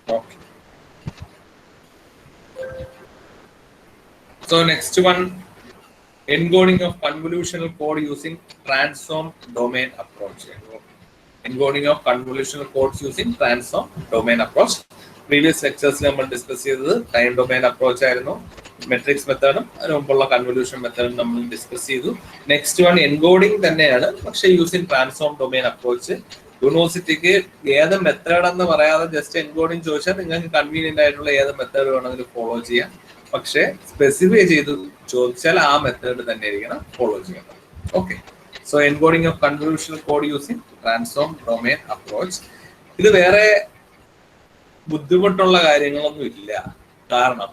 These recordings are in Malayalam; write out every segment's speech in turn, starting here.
Okay. So next one, encoding of convolutional code using transform domain approach. Encoding of convolutional codes using transform domain approach. Previous lectures നമ്മൾ ഡിസ്കസ് ചെയ്തത് ടൈം ഡൊമൈൻ അപ്രോച്ച് ആയിരുന്നു, മെട്രിക്സ് മെത്തേഡും അതിന് മുമ്പുള്ള കൺവല്യൂഷൻ മെത്തേഡും നമ്മൾ ഡിസ്കസ് ചെയ്തു. നെക്സ്റ്റ് വൺ എൻകോഡിംഗ് തന്നെയാണ്, പക്ഷേ യൂസിങ് ട്രാൻസ്ഫോം ഡൊമൈൻ അപ്രോച്ച്. യൂണിവേഴ്സിറ്റിക്ക് ഏത് മെത്തേഡ് എന്ന് പറയാതെ ജസ്റ്റ് എൻകോഡിംഗ് ചോദിച്ചാൽ നിങ്ങൾക്ക് കൺവീനിയന്റ് ആയിട്ടുള്ള ഏത് മെത്തേഡ് വേണമെങ്കിലും ഫോളോ ചെയ്യാം. പക്ഷേ സ്പെസിഫൈ ചെയ്ത് ചോദിച്ചാൽ ആ മെത്തേഡ് തന്നെ ആയിരിക്കണം ഫോളോ ചെയ്യേണ്ടത്. Okay. So encoding of convolutional code using transform domain approach. ഇത് വേറെ ബുദ്ധിമുട്ടുള്ള കാര്യങ്ങളൊന്നും ഇല്ല. കാരണം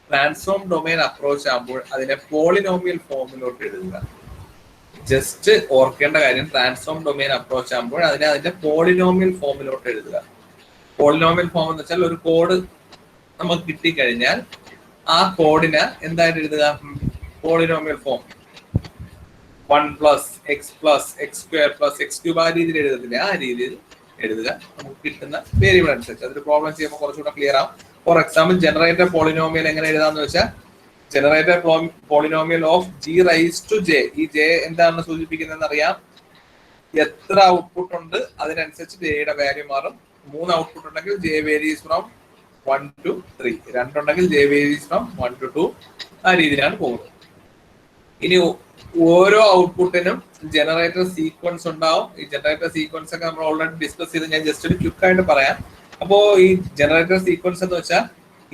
ട്രാൻസ്ഫോം ഡൊമൈൻ അപ്രോച്ച് ആകുമ്പോൾ അതിനെ പോളിനോമിയൽ ഫോമിലോട്ട് എഴുതുക. ജസ്റ്റ് ഓർക്കേണ്ട കാര്യം, ട്രാൻസ്ഫോം ഡൊമൈൻ അപ്രോച്ച് ആകുമ്പോൾ അതിന്റെ പോളിനോമിയൽ ഫോമിലോട്ട് എഴുതുക. പോളിനോമിയൽ ഫോം എന്ന് വെച്ചാൽ ഒരു കോഡ് നമുക്ക് കിട്ടിക്കഴിഞ്ഞാൽ ആ കോഡിന് എന്തായിട്ട് എഴുതുക? Polynomial form 1 + x + x² + x³ ആ രീതിയിൽ എഴുതത്തില്ല, ആ രീതിയിൽ എഴുതുക. നമുക്ക് കിട്ടുന്ന വേരിയബിൾ അനുസരിച്ച്. അതൊരു പ്രോബ്ലം ചെയ്യുമ്പോൾ കുറച്ചുകൂടെ ക്ലിയർ ആവും. ഫോർ എക്സാമ്പിൾ, ജനറേറ്റർ പോളിനോമിയൽ എങ്ങനെ എഴുതാന്ന് വെച്ചാൽ, ജനറേറ്റർ പോളിനോമിയൽ ഓഫ് g⁻⁴. ഈ j എന്താണ് സൂചിപ്പിക്കുന്നതെന്ന് അറിയാം. എത്ര ഔട്ട്പുട്ട് ഉണ്ട് അതിനനുസരിച്ച് ജയുടെ വാല്യൂ മാറും. 3 ഔട്ട്പുട്ട് ഉണ്ടെങ്കിൽ j varies from 1 to 3, 2 ഉണ്ടെങ്കിൽ j varies from 1 to 2. ആ രീതിയിലാണ് പോകുന്നത്. ഇനി ഓരോ ഔട്ട്പുട്ടിനും ജനറേറ്റർ സീക്വൻസ് ഉണ്ടാവും. ഈ ജനറേറ്റർ സീക്വൻസ് ഒക്കെ നമ്മൾ ഓൾറെഡി ഡിസ്കസ് ചെയ്ത് ഞാൻ ജസ്റ്റ് ഒരു ക്വിക്ക് ആയിട്ട് പറയാം. അപ്പോ ഈ ജനറേറ്റർ സീക്വൻസ് എന്ന് വെച്ചാൽ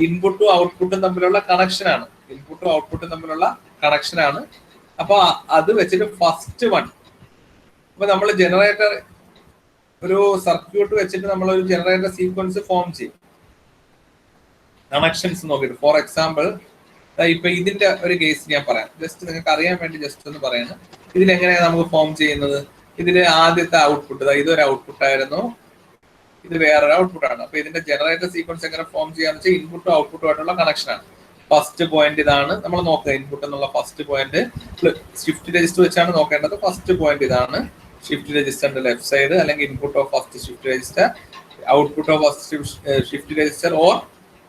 ഇൻപുട്ടും ഔട്ട്പുട്ടും തമ്മിലുള്ള കണക്ഷൻ ആണ്. ഇൻപുട്ടും ഔട്ട്പുട്ടും തമ്മിലുള്ള കണക്ഷൻ ആണ്. അപ്പൊ അത് വെച്ചിട്ട് ഫസ്റ്റ് വൺ, അപ്പൊ നമ്മൾ ജനറേറ്റർ ഒരു സർക്യൂട്ട് വെച്ചിട്ട് നമ്മൾ ഒരു ജനറേറ്റർ സീക്വൻസ് ഫോം ചെയ്യും, കണക്ഷൻസ് നോക്കിയിട്ട്. ഫോർ എക്സാമ്പിൾ, ഇപ്പൊ ഇതിന്റെ ഒരു കേസ് ഞാൻ പറയാം, ജസ്റ്റ് നിങ്ങൾക്ക് അറിയാൻ വേണ്ടി ജസ്റ്റ് ഒന്ന് പറയുന്നത്. ഇതിലെങ്ങനെയാണ് നമുക്ക് ഫോം ചെയ്യുന്നത്? ഇതില് ആദ്യത്തെ ഔട്ട്പുട്ട്, ഇതൊരു ഔട്ട്പുട്ട് ആയിരുന്നു, ഇത് വേറൊരു ഔട്ട്പുട്ട് ആണ്. അപ്പൊ ഇതിന്റെ ജനറേറ്റർ സീക്വൻസ് എങ്ങനെ ഫോം ചെയ്യാന്ന് വെച്ചാൽ ഇൻപുട്ടും ഔട്ട്പുട്ടും ആയിട്ടുള്ള കണക്ഷൻ ആണ്. ഫസ്റ്റ് പോയിന്റ് ഇതാണ് നമ്മൾ നോക്കുക. ഇൻപുട്ട് എന്നുള്ള ഫസ്റ്റ് പോയിന്റ് ഷിഫ്റ്റ് രജിസ്റ്റർ വെച്ചാണ് നോക്കേണ്ടത്. ഫസ്റ്റ് പോയിന്റ് ഇതാണ്, ഷിഫ്റ്റ് രജിസ്റ്ററിന്റെ ലെഫ്റ്റ് സൈഡ്, അല്ലെങ്കിൽ input of first shift register, output of first shift register or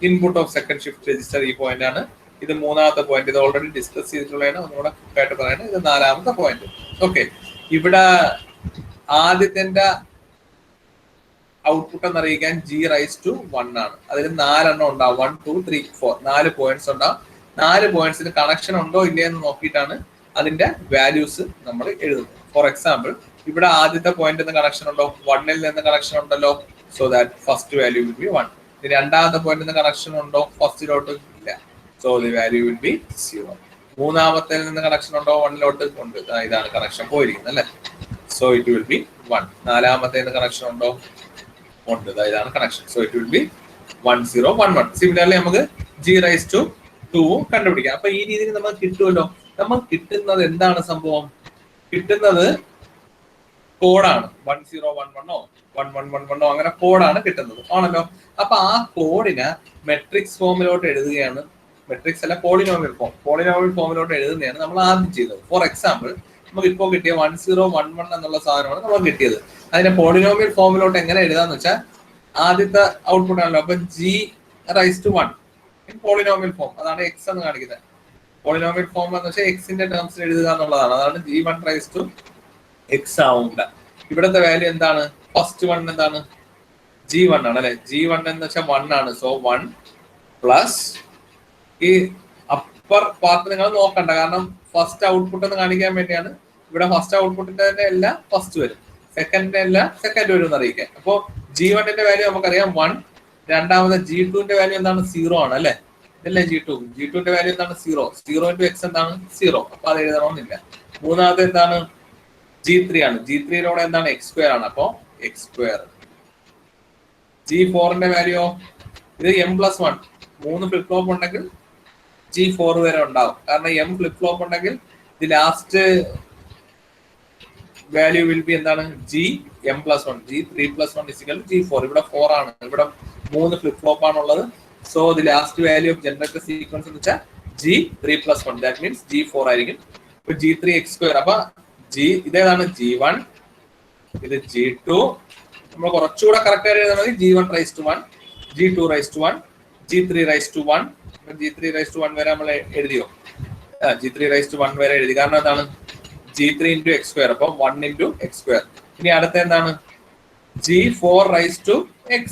input of second shift register. ഈ പോയിന്റ് ആണ്. ഇത് മൂന്നാമത്തെ പോയിന്റ്, ഇത് ഓൾറെഡി ഡിസ്കസ് ചെയ്തിട്ടുള്ളതാണ്, ഒന്നുകൂടെ ക്വിക്കായിട്ട് പറയുന്നത്. ഇത് നാലാമത്തെ പോയിന്റ്. ഓക്കെ. ഇവിടെ ആദ്യത്തെ ഔട്ട്പുട്ട് എന്നറിയിക്കാൻ g⁻⁴ ആണ്. അതിൽ 4 എണ്ണം ഉണ്ടാവും. 1 2 3 4 4 പോയിന്റ്സ് ഉണ്ടാവും. 4 പോയിന്റ്സിന് കണക്ഷൻ ഉണ്ടോ ഇല്ലയെന്ന് നോക്കിയിട്ടാണ് അതിന്റെ വാല്യൂസ് നമ്മൾ എഴുതുന്നത്. ഫോർ എക്സാമ്പിൾ, ഇവിടെ ആദ്യത്തെ പോയിന്റ് കണക്ഷൻ ഉണ്ടോ? 1ൽ നിന്ന് കണക്ഷൻ ഉണ്ടല്ലോ. So that first value will be 1. രണ്ടാമത്തെ പോയിന്റ് കണക്ഷൻ ഉണ്ടോ? ഫസ്റ്റിലോട്ട് ഇല്ല. So the value will be 0. മൂന്നാമത്തെ നിന്ന് കണക്ഷൻ ഉണ്ടോ? 1ലോട്ട് ഉണ്ട്. ഇതാണ് കണക്ഷൻ പോയിരിക്കുന്നത് അല്ലെ. So it will be 1. നാലാമത്തെ കണക്ഷൻ ഉണ്ടോ? ഉണ്ട്. ഇതാണ് connection. So it will be 1 0 1 1. Similarly നമുക്ക് g⁻⁴ കണ്ടുപിടിക്കാം. അപ്പൊ ഈ രീതിയിൽ നമുക്ക് കിട്ടുമല്ലോ. നമ്മൾ കിട്ടുന്നത് എന്താണ് സംഭവം? കിട്ടുന്നത് കോഡാണ്. 1 0 1 1 1 1 1 1 അങ്ങനെ കോഡാണ് കിട്ടുന്നത് ആണല്ലോ. അപ്പൊ ആ കോഡിനെ മെട്രിക്സ് ഫോമിലോട്ട് എഴുതുകയാണ്. മെട്രിക്സ് അല്ല, പോളിനോമിയൽ ഫോം. പോളിനോമിയൽ ഫോമിലോട്ട് എഴുതുന്നതാണ് നമ്മൾ ആദ്യം ചെയ്തത്. ഫോർ എക്സാമ്പിൾ, നമുക്ക് ഇപ്പോൾ കിട്ടിയ 1 0 1 1 എന്നുള്ള സാധനമാണ് നമ്മൾ കിട്ടിയത്. അതിനെ പോളിനോമിയൽ ഫോമിലോട്ട് എങ്ങനെ എഴുതാന്ന് വെച്ചാൽ, ആദ്യത്തെ ഔട്ട്പുട്ട് ആണല്ലോ. അപ്പൊ g⁻⁴ പോളിനോമിയൽ ഫോം, അതാണ് എക്സ് എന്ന് കാണിക്കുന്നത്. പോളിനോമിയൽ ഫോം എന്ന് വെച്ചാൽ എക്സിന്റെ ടേംസിൽ എഴുതുക എന്നുള്ളതാണ്. അതാണ് g1⁻⁴ ആവുക. ഇവിടുത്തെ വാല്യൂ എന്താണ്? ഫസ്റ്റ് വൺ എന്താണ്? g1 ആണ് അല്ലെ. g1 എന്ന് വെച്ചാൽ 1 ആണ്. സോ 1 പ്ലസ് ഈ അപ്പർ പാർട്ട് നിങ്ങൾ നോക്കണ്ട, കാരണം ഫസ്റ്റ് ഔട്ട്പുട്ട് എന്ന് കാണിക്കാൻ വേണ്ടിയാണ്. ഇവിടെ ഫസ്റ്റ് ഔട്ട്പുട്ടിന്റെ തന്നെ എല്ലാം ഫസ്റ്റ് വരും, സെക്കൻഡിന്റെ എല്ലാം സെക്കൻഡ് വരും എന്ന് അറിയിക്കാൻ. അപ്പോ g1ന്റെ വാല്യൂ നമുക്കറിയാം 1. രണ്ടാമത് g2ന്റെ വാല്യൂ എന്താണ്? 0 ആണ് അല്ലെ. ഇതല്ലേ g2ന്റെ വാല്യൂ എന്താണ്? 0. 0 × x എന്താണ്? 0. അപ്പൊ അത് എഴുതണമെന്നില്ല. മൂന്നാമത് എന്താണ്? g3 ആണ്. g3യിലൂടെ എന്താണ്? x² ആണ്. അപ്പോ x². g4ന്റെ വാല്യൂ, ഇത് m+1. 3 ഫ്ലിപ്പ് ഫ്ലോപ്പ് ഉണ്ടെങ്കിൽ g4 വരെ ഉണ്ടാവും. കാരണം m ഫ്ലിപ്പ് ഫ്ലോപ്പ് ഉണ്ടെങ്കിൽ the last value will be എന്താണ്? gm+1. g3+1 = g4. ഇവിടെ 4 ആണ്. ഇവിടെ 3 ഫ്ലിപ്പ് ഫ്ലോപ്പ് ആണുള്ളത്. So the last value of generator sequence എന്ന് വെച്ചാൽ g3+1. ദാറ്റ് മീൻസ് g4 ആയിരിക്കും. ഇപ്പൊ g3 x². അപ്പൊ ഇതേതാണ്? g1, ഇത് g2. നമ്മൾ കുറച്ചുകൂടെ കറക്റ്റ് ആയിട്ട് എഴുതണമെങ്കിൽ g1⁻⁴, G2 raised to 1, G3 raised to 1. G3 raised to 1 വരെ നമ്മൾ എഴുതിയോ? G3 raised to 1 വരെ എഴുതി. കാരണം എന്താണ്? G3 into x square. അപ്പം 1 into x square. ഇനി അടുത്ത എന്താണ്? G4 raised to x.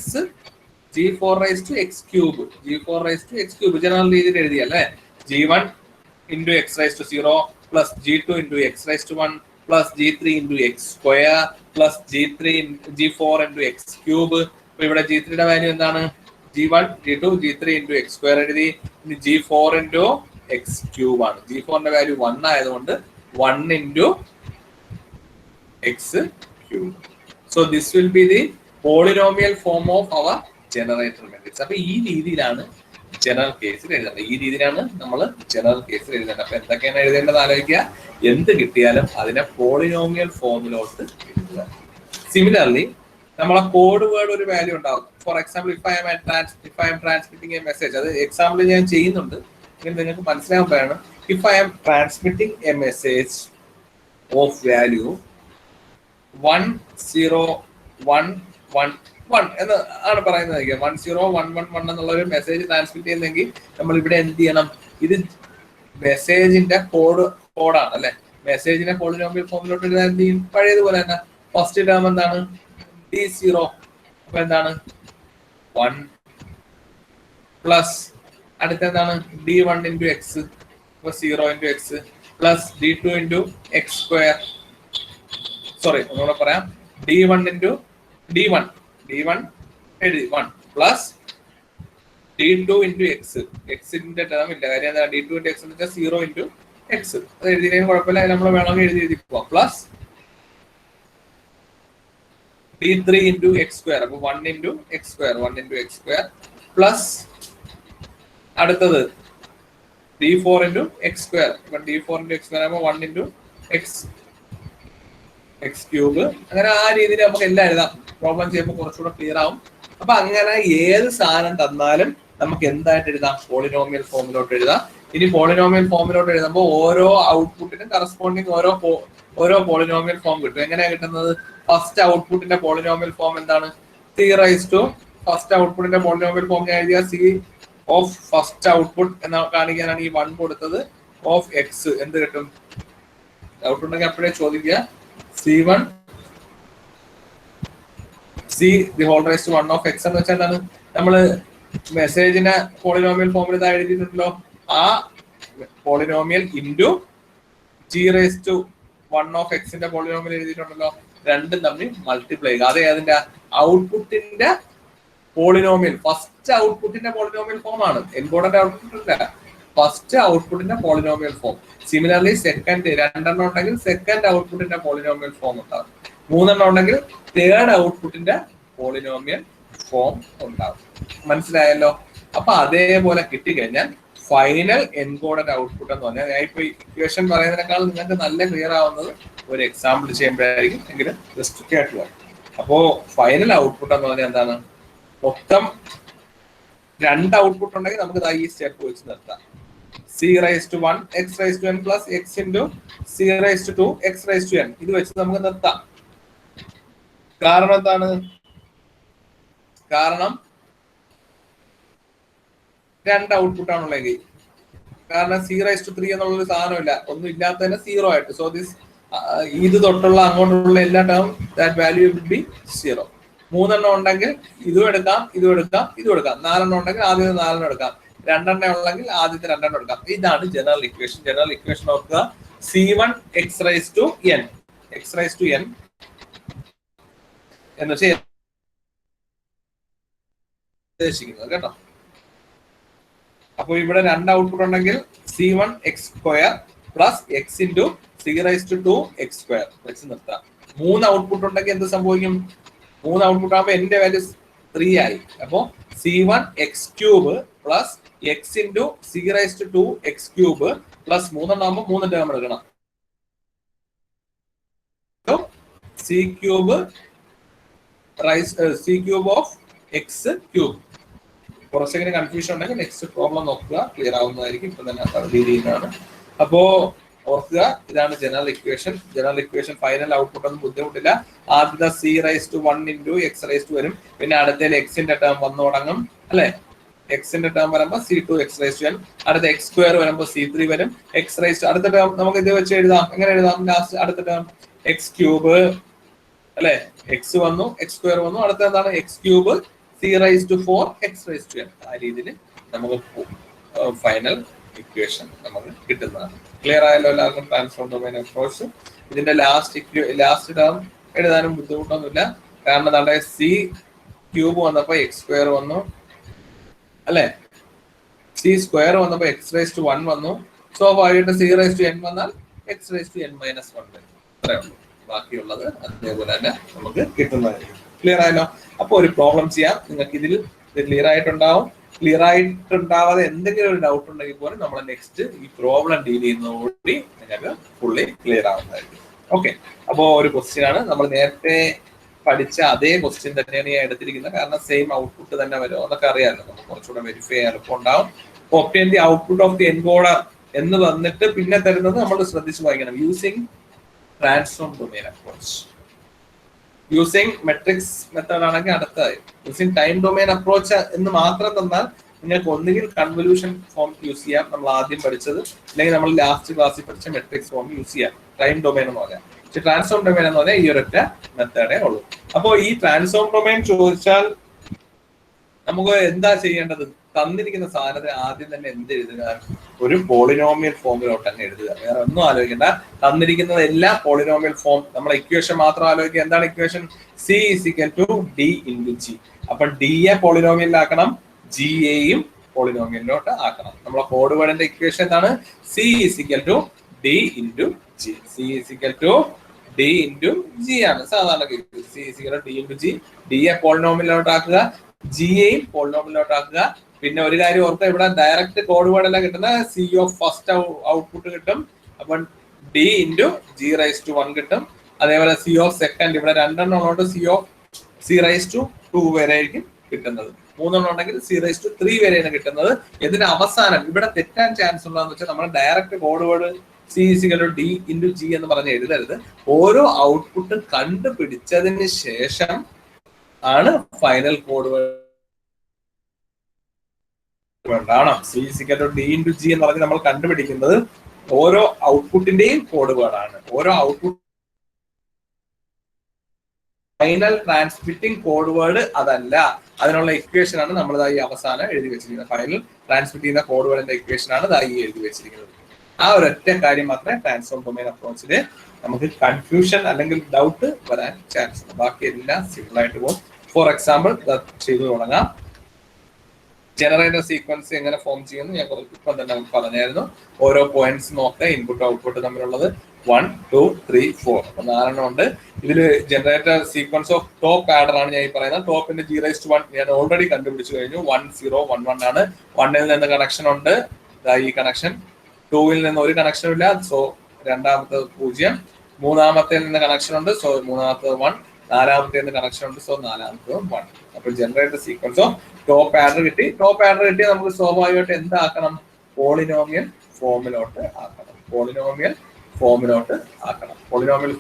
G4 raised to x cube. G4 raised to x cube. General രീതിയിൽ എഴുതിയല്ലേ? G1 into x raised to 0 plus G2 into x raised to 1 plus G3 into x square plus G4 into x cube. അപ്പോൾ ഇവിടെ G3 യുടെ വാല്യൂ എന്താണ്? G1, G2, G3 into x square എഴുതി. ഇനി G4 into x cube ആണ്. G4 ന്റെ വാല്യൂ 1 ആയതുകൊണ്ട് 1 into x cube. So this will be the polynomial form of our generator matrix. അപ്പോൾ ഈ രീതിയിലാണ് ജനറൽ കേസിൽ എഴുതേണ്ടത്. ഈ രീതിയിലാണ് നമ്മൾ ജനറൽ കേസിൽ എഴുതേണ്ടത്. അപ്പൊ എന്തൊക്കെയാണ് എഴുതേണ്ടത് ആലോചിക്കുക. എന്ത് കിട്ടിയാലും അതിനെ പോളിനോമിയൽ ഫോമിലോട്ട് എഴുതുക. സിമിലർലി നമ്മളെ കോഡ് വേർഡ് ഒരു വാല്യൂ ഉണ്ടാവും. For example if I M transmitting A message, അത് എക്സാമ്പിൾ ഞാൻ ചെയ്യുന്നുണ്ട്, നിങ്ങൾക്ക് മനസ്സിലാക്കാൻ പറയണം. If I M transmitting A message of value 1011 എന്ന് ആണ് പറയുന്നത്. 10111 എന്നുള്ള ഒരു മെസ്സേജ് ട്രാൻസ്മിറ്റ് ചെയ്യുന്നെങ്കിൽ നമ്മൾ ഇവിടെ എന്ത് ചെയ്യണം? ഇത് മെസ്സേജിന്റെ കോഡാണ് അല്ലെ. മെസ്സേജിനെ പോളിനോമിയൽ ഫോമിലോട്ട് എഴുതാൻ എന്ത് ചെയ്യും? പഴയതുപോലെ തന്നെ ഫസ്റ്റ് ടേം എന്താണ്? D0. അപ്പൊ എന്താണ്? 1 പ്ലസ് അടുത്ത എന്താണ്? D1 into x, അപ്പൊ 0 into x plus D2 into x square. Sorry, ഒന്നുകൂടെ പറയാം. D1 into D1 എഴുതി 1 പ്ലസ് D2 into x. എക്സിന്റെ ടേം ഇല്ല, കാര്യം എന്താ? D2 into x എന്ന് വെച്ചാൽ 0 into x. അത് എഴുതിയതിനും കുഴപ്പമില്ല, നമ്മൾ വേണമെങ്കിൽ എഴുതി പോവാം. Plus D3 into x square. അപ്പൊ 1 into x square പ്ലസ് അടുത്തത് D4 into x square. അപ്പൊ D4 into x square ആകുമ്പോൾ 1 into x cube. അങ്ങനെ ആ രീതിയിൽ നമുക്ക് എല്ലാം എഴുതാം. പ്രോബ്ലം ചെയ്യുമ്പോൾ കുറച്ചുകൂടെ ക്ലിയർ ആവും. അപ്പൊ അങ്ങനെ ഏത് സാധനം തന്നാലും നമുക്ക് എന്തായിട്ട് എഴുതാം? പോളിനോമിയൽ ഫോമിലോട്ട് എഴുതാം. ഇനി പോളിനോമിയൽ ഫോമിലോട്ട് എഴുതുമ്പോൾ ഓരോ ഔട്ട്പുട്ടിനും കറസ്പോണ്ടിങ് ഓരോ പോളിനോമിയൽ ഫോം കിട്ടും. എങ്ങനെയാണ് കിട്ടുന്നത്? ഫസ്റ്റ് ഔട്ട്പുട്ടിന്റെ പോളിനോമിയൽ ഫോം എന്താണ്? C raised to ഫസ്റ്റ് ഔട്ട്പുട്ടിന്റെ പോളിനോമിയൽ ഫോം ഞാൻ എഴുതിയ C ഓഫ് ഫസ്റ്റ് ഔട്ട്പുട്ട് എന്ന് കാണിക്കാനാണ് ഈ 1 കൊടുത്തത്. ഓഫ് x എന്ത് കിട്ടും? ഡൗട്ട് ഉണ്ടെങ്കിൽ അപ്പോഴേ ചോദിക്കുക. C1 C the whole raised to 1 of x എന്ന് വെച്ചാൽ എന്താണ്? നമ്മള് മെസ്സേജിനെ പോളിനോമിയൽ ഫോമിൽ ഇതാ എഴുതിയിട്ടുണ്ടല്ലോ. ആ polynomial into G raised to 1 of x ന്റെ പോളിനോമിയൽ എഴുതിയിട്ടുണ്ടല്ലോ. രണ്ടും തമ്മിൽ മൾട്ടിപ്ലൈ ചെയ്യുക. അത് അതിന്റെ ഔട്ട്പുട്ടിന്റെ പോളിനോമിയൽ, ഫസ്റ്റ് ഔട്ട്പുട്ടിന്റെ പോളിനോമിയൽ ഫോം ആണ്. എൻകോഡഡ് ഔട്ട്പുട്ട് ഇല്ല, ഫസ്റ്റ് ഔട്ട്പുട്ടിന്റെ പോളിനോമിയൽ ഫോം. സിമിലർലി സെക്കൻഡ് 2 എണ്ണം ഉണ്ടെങ്കിൽ സെക്കൻഡ് ഔട്ട്പുട്ടിന്റെ പോളിനോമിയൽ ഫോം ഉണ്ടാകും. 3 എണ്ണം ഉണ്ടെങ്കിൽ തേർഡ് ഔട്ട്പുട്ടിന്റെ പോളിനോമിയൽ ഫോം ഉണ്ടാകും. മനസ്സിലായല്ലോ? അപ്പൊ അതേപോലെ കിട്ടിക്കഴിഞ്ഞാൽ ഫൈനൽ എൻകോഡഡ് ഔട്ട്പുട്ട് എന്ന് പറഞ്ഞാൽ, ഞാൻ ഇപ്പൊ ഇക്വേഷൻ പറയുന്നതിനേക്കാൾ നിങ്ങൾക്ക് നല്ല ക്ലിയർ ആവുന്നത് ഒരു എക്സാമ്പിൾ ചെയ്യുമ്പോഴായിരിക്കും. എങ്കിലും ജസ്റ്റ് കേട്ടുക. അപ്പോ ഫൈനൽ ഔട്ട്പുട്ട് എന്ന് പറഞ്ഞാൽ എന്താണ്? മൊത്തം 2 ഔട്ട്പുട്ട് ഉണ്ടെങ്കിൽ നമുക്ക് ഈ സ്റ്റെപ്പ് വെച്ച് നിർത്താം. C raised to 1 x raised to n plus x into C raised to 2 x raised to n. ഇത് വെച്ച് നമുക്ക് നിർത്താം. കാരണം എന്താണ്? കാരണം 2 ഔട്ട്പുട്ട് ആണുള്ളെങ്കിൽ. കാരണം C raised to 3 എന്നുള്ളൊരു സാധനമില്ല, ഒന്നും ഇല്ലാത്തതിന് 0 ആയിട്ട്. സോ ദിസ് ഇത് തൊട്ടുള്ള അങ്ങോട്ടുള്ള എല്ലാ term that value will be 0. 3 എണ്ണം ഉണ്ടെങ്കിൽ ഇതും എടുക്കാം, ഇതും എടുക്കാം, ഇതും എടുക്കാം. 4 എണ്ണം ഉണ്ടെങ്കിൽ ആദ്യത്തെ 4 എണ്ണം എടുക്കാം. 2 എണ്ണം ഉണ്ടെങ്കിൽ ആദ്യത്തെ 2 എണ്ണം എടുക്കാം. ഇതാണ് ജനറൽ ഇക്വേഷൻ. ജനറൽ ഇക്വേഷൻ ഓർക്കുക. C1 x raised to n എന്ന് വെച്ചാൽ ഉദ്ദേശിക്കുന്നത് കേട്ടോ. അപ്പൊ ഇവിടെ 2 ഔട്ട്പുട്ട് ഉണ്ടെങ്കിൽ C1 x square plus x into C raised to 2 x square വെച്ച് നിർത്താം. 3 ഔട്ട്പുട്ട് ഉണ്ടെങ്കിൽ എന്ത് സംഭവിക്കും? 3 ഔട്ട്പുട്ട് ആകുമ്പോൾ എന്റെ വാല്യൂ 3 ആയി. അപ്പോ C1 x cube plus x into C raised to 2 x cube plus 3 ആകുമ്പോൾ 3 ടേം എടുക്കണം. C cube of x cube. കുറച്ചെങ്കിലും കൺഫ്യൂഷൻ ഉണ്ടെങ്കിൽ നെക്സ്റ്റ് പ്രോബ്ലം നോക്കുക, ക്ലിയർ ആവുന്നതായിരിക്കും. ഇപ്പൊ തന്നെ രീതിയിലാണ്. അപ്പോ ഓർക്കുക, ഇതാണ് general equation. General equation final output ഒന്നും ബുദ്ധിമുട്ടില്ല. ആദ്യത്തെ c⁻1 into x⁻, വരും. പിന്നെ അടുത്തതിൽ എക്സിന്റെ ടേം വന്നു തുടങ്ങും അല്ലെ. എക്സിന്റെ ടേം വരുമ്പോൾ c2 x⁻n, അടുത്ത x² വരുമ്പോൾ c3 വരും. അടുത്ത ടേം നമുക്ക് ഇത് വെച്ച് എഴുതാം. എങ്ങനെ എഴുതാം? ലാസ്റ്റ് അടുത്ത ടേം x³ അല്ലെ. എക്സ് വന്നു, x² വന്നു, അടുത്ത എന്താണ് x³ c⁻4 x⁻n. ആ രീതിയിൽ നമുക്ക് ഫൈനൽ ഇക്വേഷൻ നമുക്ക് കിട്ടുന്നതാണ്. ക്ലിയർ ആയല്ലോ എല്ലാവർക്കും ട്രാൻസ്ഫോം ഡൊമെയ്ൻ അപ്രോച്ച്? ഇതിന്റെ ലാസ്റ്റ് ടേം എഴുതാനും ബുദ്ധിമുട്ടൊന്നുമില്ല. കാരണം നമ്മുടെ c³ വന്നപ്പോ x² വന്നു അല്ലെ, c² വന്നപ്പോ x⁻1 വന്നു. സ്വാഭാവികമായിട്ട് c⁻n വന്നാൽ x⁻n-1 വരും. അത്രേ ഉള്ളൂ. ബാക്കിയുള്ളത് അതേപോലെ തന്നെ നമുക്ക് കിട്ടുന്നതായിരിക്കും. ക്ലിയർ ആയല്ലോ? അപ്പൊ ഒരു പ്രോബ്ലം ചെയ്യാം. നിങ്ങൾക്ക് ഇതിൽ ക്ലിയർ ആയിട്ടുണ്ടാവും. ക്ലിയർ ആയിട്ടുണ്ടാവാതെ എന്തെങ്കിലും ഒരു ഡൗട്ട് ഉണ്ടെങ്കിൽ പോലും നമ്മൾ നെക്സ്റ്റ് ഈ പ്രോബ്ലം ഡീൽ ചെയ്യുന്നതോടുകൂടി നിങ്ങൾക്ക് ഫുള്ളി ക്ലിയർ ആവുന്നതായിരിക്കും. ഓക്കെ, അപ്പോ ഒരു ക്വസ്റ്റ്യൻ ആണ്. നമ്മൾ നേരത്തെ പഠിച്ച അതേ ക്വസ്റ്റ്യൻ തന്നെയാണ് ഞാൻ എടുത്തിരിക്കുന്നത്. കാരണം സെയിം ഔട്ട്പുട്ട് തന്നെ വരും എന്നൊക്കെ അറിയാമല്ലോ. നമുക്ക് കുറച്ചുകൂടെ വെരിഫൈ ചെയ്യാൻ എളുപ്പമുണ്ടാവും. Obtain the output of the encoder എന്ന് വന്നിട്ട് പിന്നെ തരുന്നത് നമ്മൾ ശ്രദ്ധിച്ച് വായിക്കണം. Using transform domain approach. Using matrix method ആണെങ്കിൽ അടുത്തതായി. യൂസിങ് ടൈം ഡൊമെയ്ൻ അപ്രോച്ച് എന്ന് മാത്രം തന്നാൽ നിങ്ങൾക്ക് ഒന്നുകിൽ കൺവല്യൂഷൻ ഫോം യൂസ് ചെയ്യാം, നമ്മൾ ആദ്യം പഠിച്ചത്, അല്ലെങ്കിൽ നമ്മൾ ലാസ്റ്റ് ക്ലാസ്സിൽ പഠിച്ച മെട്രിക്സ് ഫോം യൂസ് ചെയ്യാം. ടൈം ഡൊമെയ്ൻ എന്ന് പറയാം. പക്ഷെ ട്രാൻസ്ഫോം ഡൊമെയ്ൻ എന്ന് പറഞ്ഞാൽ ഈ ഒരൊറ്റ മെത്തേഡേ ഉള്ളൂ. അപ്പോൾ ഈ ട്രാൻസ്ഫോം ഡൊമെയ്ൻ ചോദിച്ചാൽ നമുക്ക് എന്താ ചെയ്യേണ്ടത്? തന്നിരിക്കുന്ന സാധനത്തിന് ആദ്യം തന്നെ എന്ത് എഴുതുക? ഒരു പോളിനോമിയൽ ഫോമിലോട്ട് തന്നെ എഴുതുക. വേറെ ഒന്നും ആലോചിക്കേണ്ട. തന്നിരിക്കുന്നത് എല്ലാം പോളിനോമിയൽ ഫോം. നമ്മളെ ഇക്വേഷൻ മാത്രം ആലോചിക്കുക. എന്താണ് ഇക്വേഷൻ? c = d × g. അപ്പൊ d യെ പോളിനോമിയലിലാക്കണം, g യെയും പോളിനോമിയലിലോട്ട് ആക്കണം. നമ്മളെ കോഡ് വേർഡിന്റെ ഇക്വേഷൻ എന്താണ്? c = d × g. c = d × g ആണ് സാധാരണ. c = d × g. d യെ പോളിനോമിയലിലോട്ട് ആക്കുക, g യെയും പോളിനോമിയലിലോട്ട് ആക്കുക. പിന്നെ ഒരു കാര്യം ഓർക്കുക, ഇവിടെ ഡയറക്റ്റ് കോഡ് വേർഡ് അല്ല കിട്ടുന്ന, c ഓഫ് ഫസ്റ്റ് ഔട്ട്പുട്ട് കിട്ടും. അപ്പം d × g⁻1 കിട്ടും. അതേപോലെ c ഓഫ് സെക്കൻഡ്, ഇവിടെ രണ്ടെണ്ണം ഉള്ളതുകൊണ്ട് c⁻2 വരെ ആയിരിക്കും കിട്ടുന്നത്. മൂന്നെണ്ണം ഉണ്ടെങ്കിൽ c⁻3 വരെയാണ് കിട്ടുന്നത്. ഇതിന് അവസാനം ഇവിടെ തെറ്റാൻ ചാൻസ് ഉള്ളതെന്ന് വെച്ചാൽ നമ്മൾ direct code word c = d × g എന്ന് പറഞ്ഞ് എഴുതരുത്. ഓരോ ഔട്ട്പുട്ട് കണ്ടുപിടിച്ചതിന് ശേഷം ആണ് ഫൈനൽ കോഡ് വേർഡ് വേണ്ടാണ്. c = d × g എന്ന് പറഞ്ഞ് നമ്മൾ കണ്ടുപിടിക്കുന്നത് ഓരോ ഔട്ട്പുട്ടിന്റെയും കോഡ് വേർഡ് ആണ്. ഓരോ output final transmitting code word അതല്ല. അതിനുള്ള ഇക്വേഷൻ ആണ് നമ്മൾ ഈ അവസാനം എഴുതി വെച്ചിരിക്കുന്നത്. ഫൈനൽ ട്രാൻസ്മിറ്റ് ചെയ്യുന്ന കോഡ് വേർഡിന്റെ ഇക്വേഷൻ ആണ് ഈ എഴുതി വെച്ചിരിക്കുന്നത്. ആ ഒരൊറ്റ കാര്യം മാത്രമേ ട്രാൻസ്ഫോം ഡൊമെയ്ൻ അപ്രോച്ചില് നമുക്ക് കൺഫ്യൂഷൻ അല്ലെങ്കിൽ ഡൗട്ട് വരാൻ ചാൻസ് ഉണ്ട്. ബാക്കി എല്ലാം സിമ്പിൾ ആയിട്ട് പോകും. ഫോർ എക്സാമ്പിൾ ചെയ്തു തുടങ്ങാം. ജനറേറ്റർ സീക്വൻസ് എങ്ങനെ ഫോം ചെയ്യുന്നു ഞാൻ ഇപ്പം തന്നെ പറഞ്ഞായിരുന്നു. ഓരോ പോയിന്റ്സ് നോക്കുക, ഇൻപുട്ട് ഔട്ട്പുട്ട് തമ്മിലുള്ളത് 1, 2, 3, 4. അപ്പൊ 4 ഉണ്ട്. ഇതിൽ generator sequence of top adder ആണ് ഞാൻ ഈ പറയുന്നത്. ടോപ്പിന്റെ g⁻1 ഞാൻ ഓൾറെഡി കണ്ടുപിടിച്ചു കഴിഞ്ഞു. 1, 0, 1, 1 ആണ്. 1ൽ നിന്ന് കണക്ഷൻ ഉണ്ട്, ഈ കണക്ഷൻ. 2ൽ നിന്ന് ഒരു കണക്ഷനും ഇല്ല, സോ രണ്ടാമത്തത് 0. മൂന്നാമത്തെ നിന്ന് കണക്ഷൻ ഉണ്ട്, സോ മൂന്നാമത്തത് 1. നാലാമത്തെ കണക്ഷൻ ഉണ്ട്, സോ നാലാമത്തത് 1. അപ്പൊ generator sequence of top adder കിട്ടി. ടോപ്പ് ആഡർ കിട്ടി നമുക്ക് സ്വാഭാവികമായിട്ട് എന്താക്കണം? പോളിനോമിയൽ ഫോമിലോട്ട് ആക്കണം. പോളിനോമിയൽ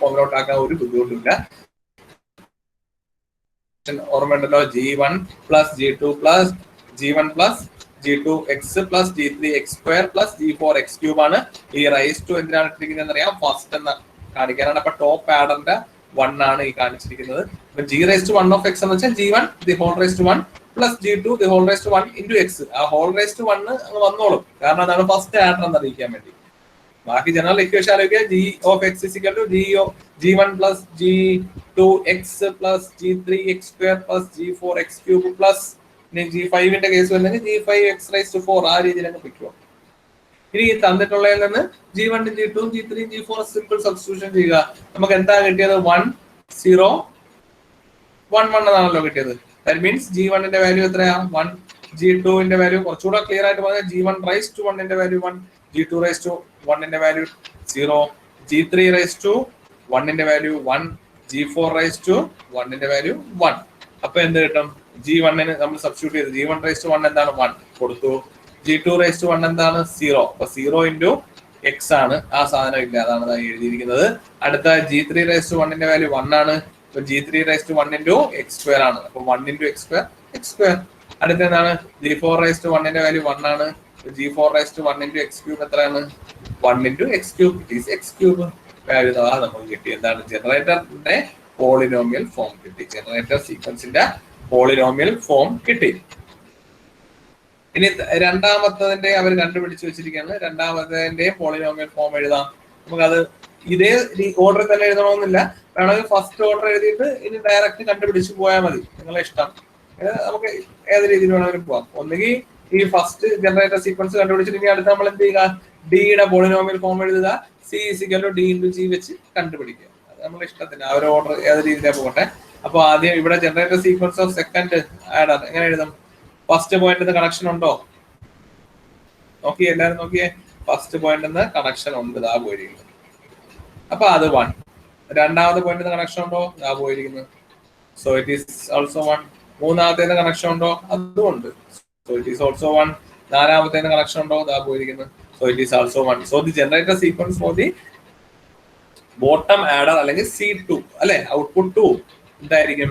ഫോമിലോട്ട് ആക്കാൻ ഒരു ബുദ്ധിമുട്ടില്ല. ഓർമ്മയുണ്ടല്ലോ, g1 + g2 + g1 + g2 x + g3 x² + g4 x³ ആണ്. ഈ റൈസ് ടു എന്തിനാണ് ഇട്ടിരിക്കുന്നത് അറിയാം? ഫസ്റ്റ് എന്ന് കാണിക്കാനാണ്. അപ്പൊ ടോപ്പ് ആഡറിന്റെ 1 ആണ് ഈ കാണിച്ചിരിക്കുന്നത്. g⁻1 of x എന്ന് വെച്ചാൽ g1 ⁻1 + g2 ⁻1 × x. ആ ⁻1 അങ്ങ് വന്നോളും, കാരണം അതാണ് ഫസ്റ്റ് ആഡർ എന്ന് അറിയിക്കാൻ വേണ്ടി. ബാക്കി ജനറൽ ഇക്വേഷൻ ആലോചിക്കുക. g of x = g1 + g2 x + g3 x² + g4 x³ g5ന്റെ case വരുന്നെങ്കിൽ g5 x⁻4. ആ രീതിയിൽ അങ്ങ് പിടിക്കുക. ഇനി തന്നിട്ടുള്ളതിൽ നിന്ന് g1, g2, g3, g4 simple substitution ചെയ്യുക. നമുക്ക് എന്താ കിട്ടിയത്? 1, 0, 1, 1 എന്നാണല്ലോ കിട്ടിയത്. ദാറ്റ് മീൻസ് g1ന്റെ വാല്യൂ എത്രയാ? 1. g2ന്റെ വാല്യൂ കുറച്ചുകൂടെ ക്ലിയർ ആയിട്ട് പറഞ്ഞാൽ g1⁻1ന്റെ വാല്യൂ 1, g2⁻1ന്റെ വാല്യൂ 0, g3⁻1ന്റെ വാല്യൂ 1, g4⁻1ന്റെ വാല്യൂ 1. അപ്പൊ എന്ത് കിട്ടും? g1ന് നമ്മൾ സബ്സ്റ്റിറ്റ്യൂട്ട് ചെയ്ത് g1⁻1 എന്താണ്? 1 കൊടുത്തു. g2⁻1 എന്താണ്? 0. അപ്പൊ 0 × എക്സ് ആണ്, ആ സാധനം ഇല്ല, അതാണ് എഴുതിയിരിക്കുന്നത്. അടുത്ത G3⁻1 വാല്യൂ 1 ആണ്. G3⁻1 ഇൻറ്റു എക്സ് സ്ക്വയർ ആണ്. അപ്പൊ 1 into X square X square. അടുത്ത എന്താണ് G4⁻1 വാല്യൂ 1 ആണ്. G4⁻1 ഇൻറ്റു എക്സ് ക്യൂബ് എത്രയാണ്? 1 into x cube, it is X cube. Value നമുക്ക് കിട്ടി. എന്താണ്? ജനറേറ്ററിന്റെ പോളിനോമിയൽ ഫോം കിട്ടി. ജനറേറ്റർ സീക്വൻസിന്റെ പോളിനോമിയൽ ഫോം കിട്ടി. ഇനി രണ്ടാമത്തതിന്റെ അവർ കണ്ടുപിടിച്ച് വെച്ചിരിക്കുകയാണ്. രണ്ടാമത്തതിന്റെ പോളിനോമിയൽ ഫോം എഴുതാം. നമുക്കത് ഇതേ ഓർഡറിൽ തന്നെ എഴുതണമെന്നില്ല. വേണമെങ്കിൽ ഫസ്റ്റ് ഓർഡർ എഴുതിയിട്ട് ഇനി ഡയറക്റ്റ് കണ്ടുപിടിച്ച് പോയാൽ മതി, നിങ്ങളെ ഇഷ്ടം. നമുക്ക് ഏത് രീതിയിൽ വേണമെങ്കിലും പോവാം. ഒന്നുകിൽ ഈ ഫസ്റ്റ് ജനറേറ്റർ സീക്വൻസ് കണ്ടുപിടിച്ചിട്ട് ഇനി അടുത്ത് നമ്മൾ എന്ത് ചെയ്യുക? ഡിയുടെ പോളിനോമിയൽ ഫോം എഴുതുക. C = D × G വെച്ച് കണ്ടുപിടിക്കുക. അത് നമ്മുടെ ഇഷ്ടത്തിന്, ആ ഒരു ഓർഡർ ഏത് രീതിയിലാണ് പോകട്ടെ. അപ്പൊ ആദ്യം ഇവിടെ generator sequence of second add എങ്ങനെ എഴുതാം? ഫസ്റ്റ് പോയിന്റ് കണക്ഷൻ ഉണ്ടോ? നോക്കിയേ, എല്ലാവരും നോക്കിയേ. ഫസ്റ്റ് പോയിന്റ് കണക്ഷൻ ഉണ്ട്, ഇതാ പോയിരിക്കുന്നു. അപ്പൊ അത് 1. രണ്ടാമത്തെ പോയിന്റ് കണക്ഷൻ ഉണ്ടോ? ഇതാ പോയിരിക്കുന്നു. So it is also 1. മൂന്നാമത്തെ കണക്ഷൻ ഉണ്ടോ? അതും ഉണ്ട്. So it is also 1. നാലാമത്തെ കണക്ഷൻ ഉണ്ടോ? ഇതാ പോയിരിക്കുന്നു. So it is also 1. So the generator sequence for the bottom adder അല്ലെങ്കിൽ C2 അല്ലെ, ഔട്ട്പുട്ട് 2 എന്തായിരിക്കും?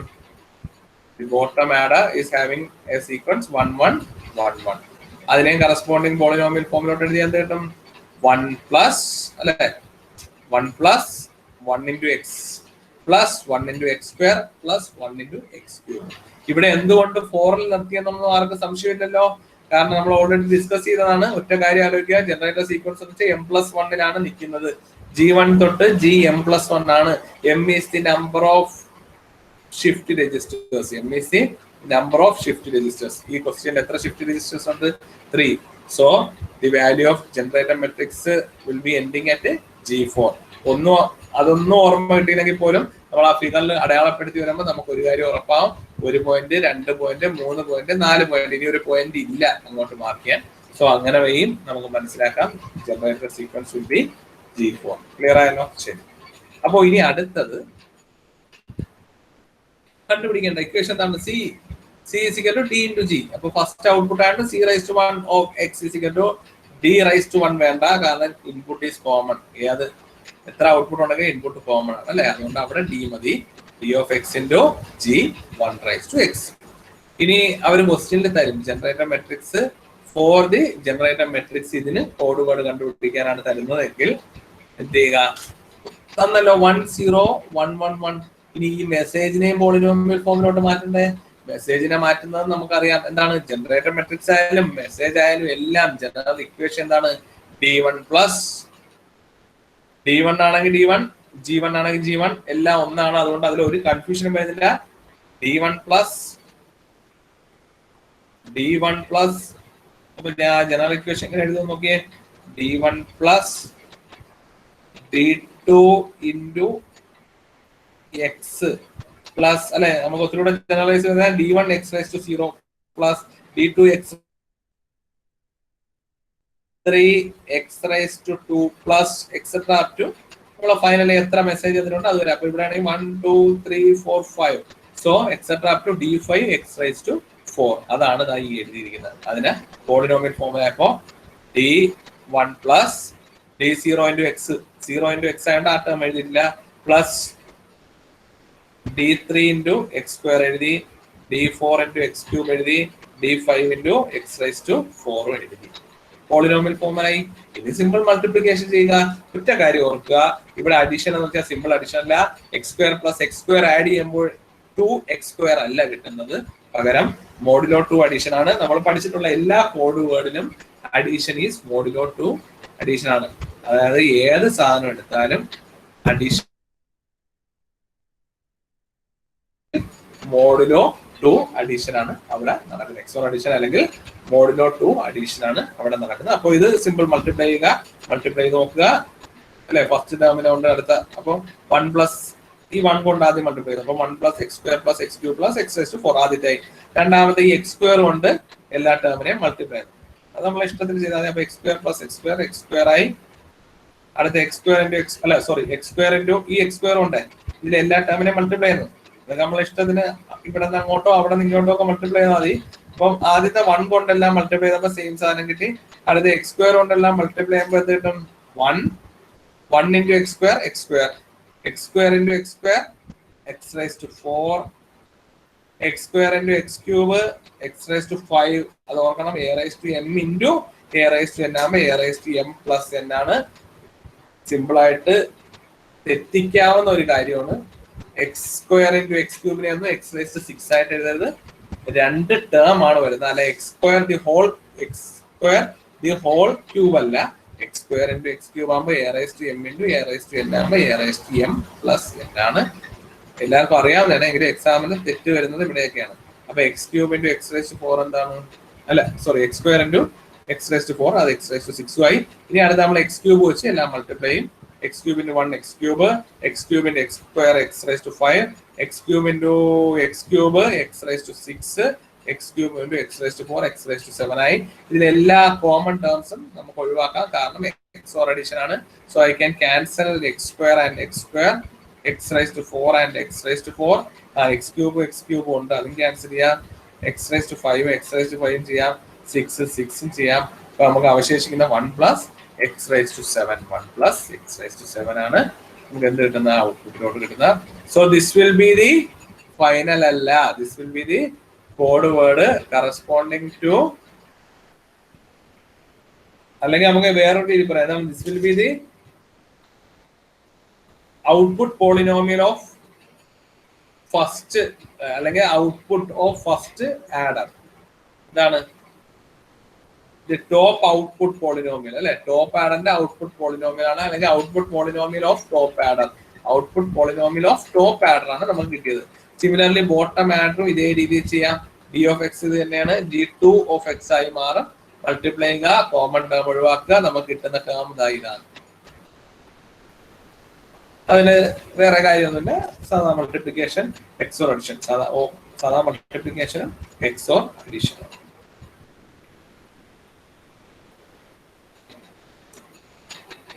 The bottom adder is having a sequence 1 1 1 1. അതിനെയും കറസ്പോണ്ടിങ് പോളിനോമിയൽ ഫോമിലോട്ട് എഴുതിയാൽ എന്ത് കിട്ടും? 1 പ്ലസ് അല്ലെ 1 plus 1 into X plus 1 into X square plus 1 into x cube. ഇവിടെ എന്തുകൊണ്ട് 4ൽ നിർത്തിയെന്നൊന്നും ആർക്കും സംശയമില്ലല്ലോ. കാരണം നമ്മൾ ഓൾറെഡി ഡിസ്കസ് ചെയ്തതാണ്. ഒറ്റ കാര്യം ആലോചിക്കുക, ജനറേറ്റർ സീക്വൻസ് വെച്ച് m+1 നിൽക്കുന്നത്. G1 തൊട്ട് Gm+1 ആണ്. M is the number of shift registers. M is the number of shift registers. ഈ ക്വസ്റ്റ്യൻ എത്ര ഷിഫ്റ്റ് രജിസ്റ്റേഴ്സ് ഉണ്ട്? 3. So the value of generator matrix will be ending at G4. അതൊന്നും ഓർമ്മ കിട്ടിയില്ലെങ്കിൽ പോലും നമ്മൾ ആ ഫിഗറിൽ അടയാളപ്പെടുത്തി വരുമ്പോൾ നമുക്ക് ഒരു കാര്യം ഉറപ്പാവും. 1 പോയിന്റ്, 2 പോയിന്റ്, 3 പോയിന്റ്, 4 പോയിന്റ്, ഇനി ഒരു പോയിന്റ് ഇല്ല അങ്ങോട്ട് മാർക്ക് ചെയ്യാൻ. സോ അങ്ങനെ വഴിയും നമുക്ക് മനസ്സിലാക്കാം generator sequence will be G4. Clear ആയല്ലോ? ശരി. അപ്പോ ഇനി അടുത്തത് കണ്ടുപിടിക്കേണ്ട ഇക്വേഷൻ എന്താണ്? C = D × G. അപ്പൊ ഫസ്റ്റ് ഔട്ട്പുട്ട് ആണ് C⁻1 of x = D⁻1 വേണ്ട, കാരണം ഇൻപുട്ട് ഈസ് കോമൺ. ഏത് എത്ര ഔട്ട്പുട്ട് ഉണ്ടെങ്കിൽ ഇൻപുട്ട് കോമൺ ആണ് അല്ലെ, അതുകൊണ്ട് അവിടെ D മതി. D of x × G 1⁻x. ഇനി അവർ ക്വസ്റ്റ്യനിൽ തരും generator matrix for the generator matrix. ഇതിന് കോഡ് വേർഡ് കണ്ടുപിടിക്കാനാണ് തരുന്നതെങ്കിൽ എന്ത് ചെയ്യുക? തന്നല്ലോ 1 0 1 1 1. ഇനി ഈ മെസ്സേജിനെയും പോളിനോമിയൽ ഫോമിലോട്ട് മാറ്റണ്ടേ? മെസ്സേജിനെ മാറ്റുന്നത് നമുക്കറിയാം. എന്താണ്? ജനറേറ്റർ മെട്രിക്സ് ആയാലും മെസ്സേജ് ആയാലും എല്ലാം ജനറൽ ഇക്വേഷൻ എന്താണ്? D1 പ്ലസ് D1 ആണെങ്കിൽ D1, G1 ആണെങ്കിൽ G1, എല്ലാം ഒന്നാണ്. അതുകൊണ്ട് അതിൽ ഒരു കൺഫ്യൂഷനും വരുന്നില്ല. D1 പ്ലസ് അപ്പൊ ഞാൻ ജനറൽ ഇക്വേഷൻ എങ്ങനെ എഴുതും നോക്കിയേ. D1 plus D2 into X plus അല്ലെ, നമുക്ക് ഒത്തിരി ജനറലൈസ് ചെയ്താൽ D1 x⁻0 plus D2 x3 x⁻2 plus etcetera up to നമ്മളെ ഫൈനലി എത്ര മെസ്സേജ് അതിലുണ്ട് അതുവരെ. അപ്പൊ ഇവിടെ ആണെങ്കിൽ 1 2 3 4 5. So etcetera up to D5 x⁻4. അതാണ് ഈ എഴുതിയിരിക്കുന്നത്. അതിന് പോളിനോമിയൽ ഫോമുല അപ്പോ D1 plus D0 × x, 0 × x ആയതുകൊണ്ട് ആ ടേം എഴുതിയിട്ടില്ല, പ്ലസ് D3 × x² എഴുതി, D4 × x³ എഴുതി, D5 × x⁻4 എഴുതി. പോളിനോമിയൽ ഫോമുലായി. ഇനി സിമ്പിൾ മൾട്ടിപ്ലിക്കേഷൻ ചെയ്യുക. ഒറ്റ കാര്യം ഓർക്കുക, ഇവിടെ അഡീഷൻ എന്ന് വെച്ചാൽ സിമ്പിൾ അഡീഷൻ അല്ല. x² + x² ആഡ് ചെയ്യുമ്പോൾ 2x² അല്ല കിട്ടുന്നത്, പകരം മോഡുലോ 2 അഡീഷൻ ആണ്. നമ്മൾ പഠിച്ചിട്ടുള്ള എല്ലാ കോഡ് വേർഡിലും അഡീഷൻ ഈസ് മോഡുലോ 2 അഡീഷൻ ആണ്. അതായത് ഏത് സാധനം എടുത്താലും അഡീഷൻ മോഡുലോ 2 അഡീഷൻ ആണ് അവിടെ നടക്കുന്നത്. എക്സോർ അഡീഷൻ അല്ലെങ്കിൽ മോഡുലോ 2 അഡീഷൻ ആണ് അവിടെ നടക്കുന്നത്. അപ്പോൾ ഇത് സിമ്പിൾ മൾട്ടിപ്ലൈ ചെയ്യുക, മൾട്ടിപ്ലൈ ചെയ്ത് നോക്കുക അല്ലെ. ഫസ്റ്റ് ടേമിനെ കൊണ്ട് അടുത്ത, അപ്പോൾ 1 പ്ലസ് ഈ 1 കൊണ്ട് ആദ്യം മൾട്ടിപ്ലൈ ചെയ്തു. അപ്പോൾ 1 + x² + x³ + x⁻4 ആദ്യത്തെ. രണ്ടാമത്തെ ഈ x² കൊണ്ട് എല്ലാ ടേമിനെയും മൾട്ടിപ്ലൈ ചെയ്തു. അത് നമ്മളെ ഇഷ്ടത്തിന് ചെയ്താൽ മതി. അപ്പോൾ x² + x² ആയി. അടുത്ത x² × x അല്ല സോറി x² × ഈ x² ഉണ്ട്, ഇതിൽ എല്ലാ ടേമിനെയും മൾട്ടിപ്ലൈ ചെയ്യുന്നു. അത് നമ്മളെ ഇഷ്ടത്തിന് ഇവിടെ നിന്ന് അങ്ങോട്ടോ അവിടെ നിന്ന് ഇങ്ങോട്ടോ ഒക്കെ മൾട്ടിപ്ലൈ ചെയ്താൽ മതി. അപ്പം ആദ്യത്തെ 1 കൊണ്ടെല്ലാം മൾട്ടിപ്ലൈ ചെയ്തപ്പോൾ സെയിം സാധനം കിട്ടി. അടുത്ത x² കൊണ്ടെല്ലാം മൾട്ടിപ്ലൈ ചെയ്യുമ്പോൾ എന്ത് കിട്ടും? 1 into x square, x square into x square, x raised to 4, x square into x cube, x raised to 5. അത് ഓർക്കണം, a raised to m into a raised to n ആകുമ്പോൾ a raised to m plus n ആണ്. സിമ്പിൾ ആയിട്ട് തെറ്റിക്കാവുന്ന ഒരു കാര്യമാണ്. എക്സ് സ്ക്വയർ ഇൻറ്റു എക്സ് ക്യൂബിനെ ഒന്നും എക്സ് റൈസ് ടു 6 ആയിട്ട് എഴുതരുത്. രണ്ട് ടേം ആണ് വരുന്നത്. അല്ല x square the whole cube അല്ല. X square into x cube ആകുമ്പോൾ a raise to m into a raise to n ആകുമ്പോൾ a raise to m plus n ആണ്. എല്ലാവർക്കും അറിയാവുന്നതാണ്. എങ്കിലും എക്സാമിന് തെറ്റ് വരുന്നത് ഇവിടെയൊക്കെയാണ്. അപ്പൊ x cube into x raise to 4 എന്താണ്? അല്ല sorry, x square into x raise to 4, അത് എക്സ് റൈസ് ടു 6 ആയി. ഇനി അടുത്ത് നമ്മൾ എക്സ് ക്യൂബ് വെച്ച് എല്ലാം മൾട്ടിപ്ലൈ ചെയ്യും. x cube into 1 x cube into x square x raised to 5, x cube into x cube x raised to 6, x cube into x raised to 4 x raised to 7 ആയി. ഇതിൽ എല്ലാ കോമൺ ടേംസും നമുക്ക് ഒഴിവാക്കാം, കാരണം എക്സ് ഓർ അഡീഷൻ ആണ്. So I can cancel x square and x square, x raised to 4 and x raised to 4. x cube ഉണ്ട്, അതും ക്യാൻസൽ ചെയ്യാം. x raised to 5 x raised to 5 ചെയ്യാം, 6 ചെയ്യാം. അപ്പൊ നമുക്ക് അവശേഷിക്കുന്ന 1 plus x raised to 7, 1 plus x raised to 7 ആണ് നമുക്ക് എന്ത് കിട്ടുന്ന ഔട്ട്പുട്ടിലോട്ട് കിട്ടുന്ന. So this will be the final അല്ല, this will be the code word corresponding to, അല്ലെങ്കിൽ നമുക്ക് വേറൊരു രീതി പറയാം, this will be the output polynomial of first, അല്ലെങ്കിൽ ഔട്ട്പുട്ട് ഓഫ് ഫസ്റ്റ് ആഡർ. ഇതാണ് ടോപ്പ് ഔട്ട്പുട്ട് പോളിനോമിയൽ അല്ലെ. ടോപ്പ് ആഡറിന്റെ ഔട്ട്പുട്ട് പോളിനോമിയൽ ആണ്, അല്ലെങ്കിൽ output polynomial of top adder. Output polynomial of top adder ആണ് നമുക്ക് കിട്ടിയത്. സിമിലർലി ബോട്ടം ആഡറും ഇതേ രീതിയിൽ ചെയ്യാം. ഡി ഓഫ് എക്സ് ഇത് തന്നെയാണ്, g2 ഓഫ് എക്സ് ആയി മാറും. മൾട്ടിപ്ലൈ ചെയ്യുക, കോമൺ ടേം ഒഴിവാക്കുക, നമുക്ക് കിട്ടുന്ന ടേം ഇതാണ്. അതിന് വേറെ കാര്യമൊന്നുമില്ല. സാധാ മൾട്ടിപ്ലിക്കേഷൻ എക്സോർ അഡിഷൻ, സാധാ മൾട്ടിപ്ലിക്കേഷനും എക്സോർ അഡിഷനും.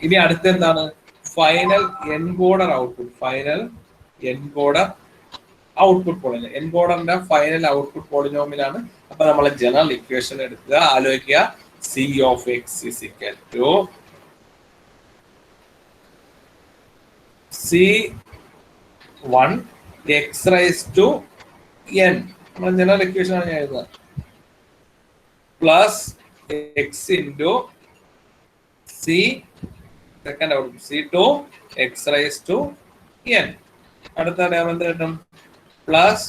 ഇനി അടുത്ത എന്താണ്? Final encoder output. Final encoder output polynomial. എൻകോഡറിന്റെ ഫൈനൽ ഔട്ട്പുട്ട് പോളിനോമിയൽ ആണ്. അപ്പൊ നമ്മൾ ജനറൽ ഇക്വേഷൻ എടുക്കുക, ആലോചിക്കുക. C of x is equal to C1 x raised to n. നമ്മൾ ജനറൽ ഇക്വേഷൻ ആണ് ഞാൻ എഴുതുന്നത്. Plus x into C second output C2 x raised to n. അടുത്ത ടേം എന്ത് കിട്ടും? Plus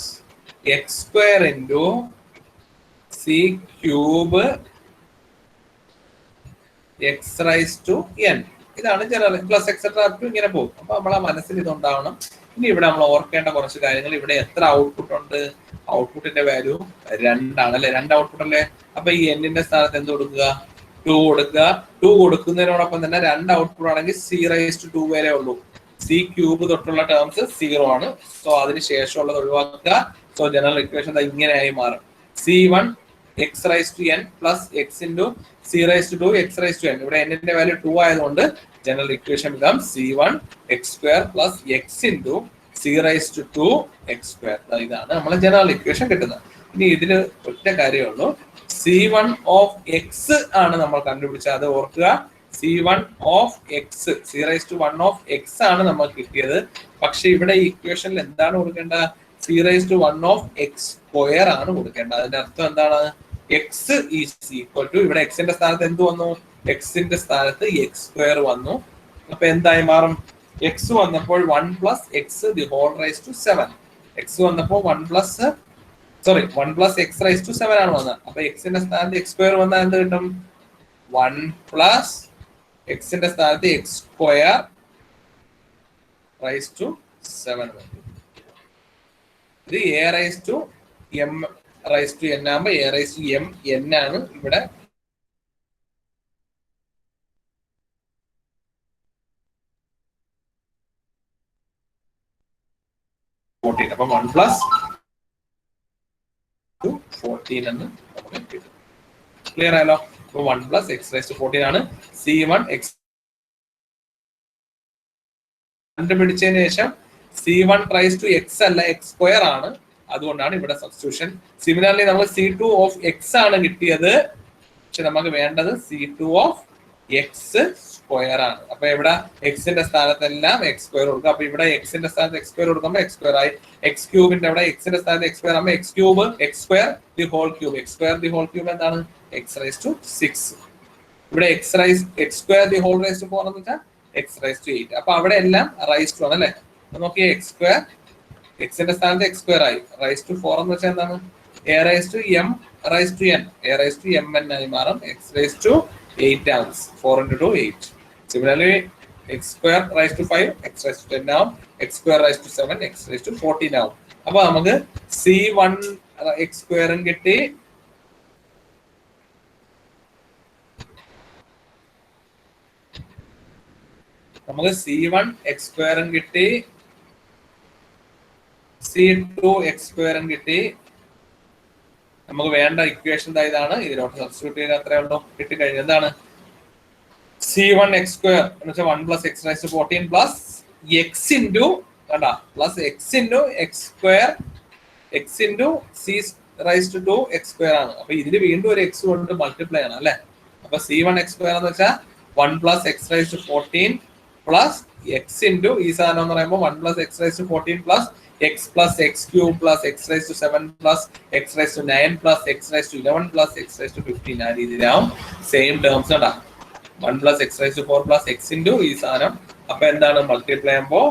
x square into C cube x raise to n. ഇതാണ് general. Plus etcetera up to ഇങ്ങനെ പോകും. അപ്പൊ നമ്മളെ മനസ്സിൽ ഇതുണ്ടാവണം. ഇനി ഇവിടെ നമ്മൾ ഓർക്കേണ്ട കുറച്ച് കാര്യങ്ങൾ. ഇവിടെ എത്ര ഔട്ട്പുട്ട് ഉണ്ട്? ഔട്ട്പുട്ടിന്റെ വാല്യൂ 2 ആണ് അല്ലെ. 2 ഔട്ട്പുട്ട് അല്ലേ. അപ്പൊ ഈ എന്നിന്റെ സ്ഥാനത്ത് എന്ത് കൊടുക്കുക? 2 കൊടുക്കുക. 2 കൊടുക്കുന്നതിനോടൊപ്പം തന്നെ 2 ഔട്ട്പുട്ട് ആണെങ്കിൽ c raised to 2 വരെ ഉള്ളൂ. സി ക്യൂബ് തൊട്ടുള്ള ടേംസ് 0 ആണ്. സോ അതിന് ശേഷമുള്ളത് ഒഴിവാക്കുക. സോ ജനറൽ ഇക്വേഷൻ ഇങ്ങനെയായി മാറും. C1 x raised to n plus x into c raised to 2 x raised to n. ഇവിടെ n ന്റെ വാല്യൂ 2 ആയതുകൊണ്ട് general equation becomes C1 x square plus x into c raised to 2 x square. ഇതാണ് നമ്മളെ ജനറൽ ഇക്വേഷൻ കിട്ടുന്നത്. ഇനി ഇതിന് ഒറ്റ കാര്യമുള്ളൂ. C1 of x ആണ് നമ്മൾ കണ്ടുപിടിച്ചത്, അത് ഓർക്കുക. C1 of x, c raised to 1 of x ആണ് നമുക്ക് കിട്ടിയത്. പക്ഷെ ഇവിടെ ഇക്വേഷനിൽ എന്താണ് കൊടുക്കേണ്ട? c raised to 1 of x square ആണ് കൊടുക്കേണ്ടത്. അതിന്റെ അർത്ഥം എന്താണ്? x is equal to, ഇവിടെ x ന്റെ സ്ഥാനത്ത് എന്ത് വന്നു? x ന്റെ സ്ഥാനത്ത് x square വന്നു. അപ്പൊ എന്തായി മാറും? x വന്നപ്പോൾ 1 plus x the whole raised to 7. x വന്നപ്പോൾ 1 plus x raised to 7 ആണ് വന്നത്. അപ്പൊ x ന്റെ സ്ഥാനത്ത് x square വന്നാൽ എന്ത് കിട്ടും? 1 plus x ന്റെ സ്ഥാനത്ത് x square raised to 7 വന്നു. ഇത് a raised to m raised to n ആകുമ്പോൾ a raised to m n ആണ് ഇവിടെ. അപ്പൊ 1 പ്ലസ് 14 എന്ന് നമുക്ക് കിട്ടും. ക്ലിയർ ആയല്ലോ? അപ്പൊ 1 പ്ലസ് എക്സ് റൈസ് ടു 14 ആണ്. C1 x കണ്ടുപിടിച്ചതിന് ശേഷം C1 റൈസ് ടു x അല്ല, x സ്ക്വയർ ആണ്. അതുകൊണ്ടാണ് ഇവിടെ സബ്സ്റ്റിറ്റ്യൂഷൻ. സിമിലർലി നമ്മൾ C2 ഓഫ് x ആണ് കിട്ടിയത്. പക്ഷെ നമുക്ക് വേണ്ടത് C2 ഓഫ് x സ്ക്വയർ ആണ്. അപ്പൊ ഇവിടെ എക്സിന്റെ സ്ഥാനത്തെല്ലാം എക്സ് സ്ക്വയർ കൊടുക്കുക. അപ്പൊ ഇവിടെ എക്സിന്റെ സ്ഥാനത്ത് എക്സ് സ്ക്വയർ കൊടുക്കുമ്പോൾ എക്സ് സ്ക്വയർ ആയി. എക്സ് ക്യൂബിന്റെ അവിടെ എക്സിന്റെ സ്ഥാനത്ത് എക്സ് സ്ക്വയർ ആകുമ്പോൾ x cube x square the whole cube. X square the whole cube എന്താണ്? X raise to 6. ഇവിടെ x square the whole raise to 4 എന്ന് വെച്ചാൽ എക്സ് റൈസ് ടു 8. അപ്പൊ അവിടെ എല്ലാം റൈസ് ടു ആണ് അല്ലെ. നോക്കിയേ, എക്സ് സ്ക്വയർ എക്സിന്റെ സ്ഥാനത്ത് എക്സ് സ്ക്വയർ ആയി. റൈസ് ടു 4 എന്ന് വെച്ചാൽ എന്താണ്? A raise to m raise to n. A raise to m n ആയി മാറും. എക്സ് റൈസ് ടു 8 ആവും. 4 into 2 8. Similarly, x square raised to 5, x raised to 10 ആവും. x square raised to 7, x raised to 14 ആവും. അപ്പൊ നമുക്ക് C1 x സ്ക്വയറും കിട്ടി, നമുക്ക് C1 x സ്ക്വയറും കിട്ടി, C2 x സ്ക്വയറും കിട്ടി. നമുക്ക് വേണ്ട ഇക്വേഷൻ ഇതാണ്. ഇതിലോട്ട് സബ്സ്റ്റിറ്റ്യൂട്ട് ചെയ്ത് അത്രേ ഉള്ളൂ. കിട്ടിക്കഴിഞ്ഞു. എന്താണ്? C1 x square എന്ന് വെച്ചാൽ 1 plus x raised to 14 plus x into കണ്ടാ plus x into x square x into c raised to 2 x square ആണ്. അപ്പൊ ഇതിന് വീണ്ടും ഒരു x കൊണ്ട് മൾട്ടിപ്ലൈ ആണ് അല്ലെ. അപ്പൊ C1 x square എന്ന് വെച്ചാൽ 1 plus x raised to 14 plus x into ഈ സാധനം എന്ന് പറയുമ്പോൾ 1 plus x raised to 14 plus x cube plus x raised to 7 plus x raised to 9 plus x raised to 11 plus x raised to 15 ആ രീതിയിലാവും. സെയിം ടേംസ് ഉണ്ടാ. 1 plus x raised to 4 plus x into ഈ സാധനം. അപ്പൊ എന്താണ്? മൾട്ടിപ്ലൈ ചെയ്യുമ്പോ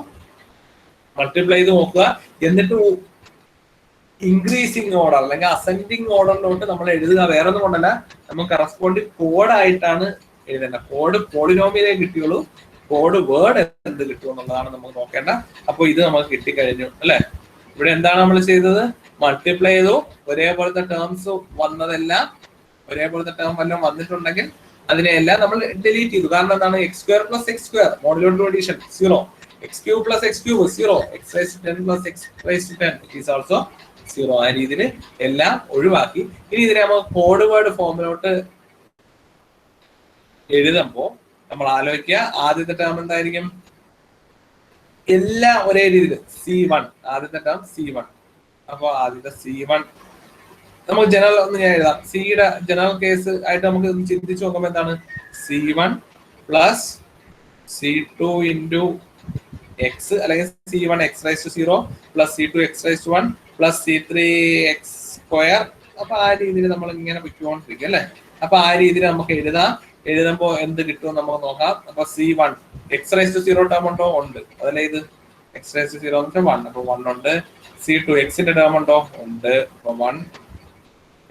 മൾട്ടിപ്ലൈ ചെയ്ത് നോക്കുക. എന്നിട്ട് ഇൻക്രീസിങ് ഓർഡർ അല്ലെങ്കിൽ അസെൻഡിങ് ഓർഡറിലോട്ട് നമ്മൾ എഴുതുക. വേറെ ഒന്നും കൊണ്ടല്ല, നമുക്ക് കറസ്പോണ്ടിങ് കോഡായിട്ടാണ് എഴുതേണ്ട. കോഡ് പോളിനോമിയലേ കിട്ടിയുള്ളൂ. കോഡ് വേർഡ് എന്ത് കിട്ടും എന്നുള്ളതാണ് നമുക്ക് നോക്കേണ്ട. അപ്പൊ ഇത് നമുക്ക് കിട്ടിക്കഴിഞ്ഞു അല്ലെ. ഇവിടെ എന്താണ് നമ്മൾ ചെയ്തത്? മൾട്ടിപ്ലൈ ചെയ്തു. ഒരേപോലത്തെ ടേംസ് വന്നതെല്ലാം, ഒരേപോലത്തെ ടേം വല്ലതും വന്നിട്ടുണ്ടെങ്കിൽ അതിനെല്ലാം നമ്മൾ ഡിലീറ്റ് ചെയ്തു. കാരണം എന്താണ്? X square plus x square modulo two addition 0, x cube plus x cube 0, x raise to 10 plus x raise to 10 it is also 0. ആ രീതിയിൽ എല്ലാം ഒഴിവാക്കി. ഇനി ഇതിനെ നമുക്ക് കോഡ് വേർഡ് ഫോമിലോട്ട് എഴുതുമ്പോ നമ്മൾ ആലോചിക്കുക, ആദ്യത്തെ ടേം എന്തായിരിക്കും? എല്ലാം ഒരേ രീതിയിൽ C1, ആദ്യത്തെ ടേം C1. അപ്പൊ ആദ്യത്തെ C1 നമുക്ക് ജനറൽ ഒന്ന് ഞാൻ എഴുതാം. സിയുടെ ജനറൽ കേസ് ആയിട്ട് നമുക്ക് ചിന്തിച്ചു നോക്കുമ്പോൾ എന്താണ്? C1 plus C2 into X, അല്ലെങ്കിൽ C1 x raise to 0 plus C2 x raise to 1 plus C3 x square. അപ്പൊ ആ രീതിയിൽ നമ്മൾ ഇങ്ങനെ പൊയ്ക്കൊണ്ടിരിക്കും അല്ലെ. അപ്പൊ ആ രീതിയിൽ നമുക്ക് എഴുതാം. എഴുതുമ്പോ എന്ത് കിട്ടും നമുക്ക് നോക്കാം. അപ്പൊ C1 x raise to 0 term ഉണ്ടോ? ഉണ്ട്. അതല്ലേ ഇത് x റൈസ് ടു 0 എന്ന് വെച്ചാൽ 1. അപ്പൊ 1 ഉണ്ട്. C2 എക്സിന്റെ ടേം ഉണ്ടോ? ഉണ്ട്. അപ്പൊ 1.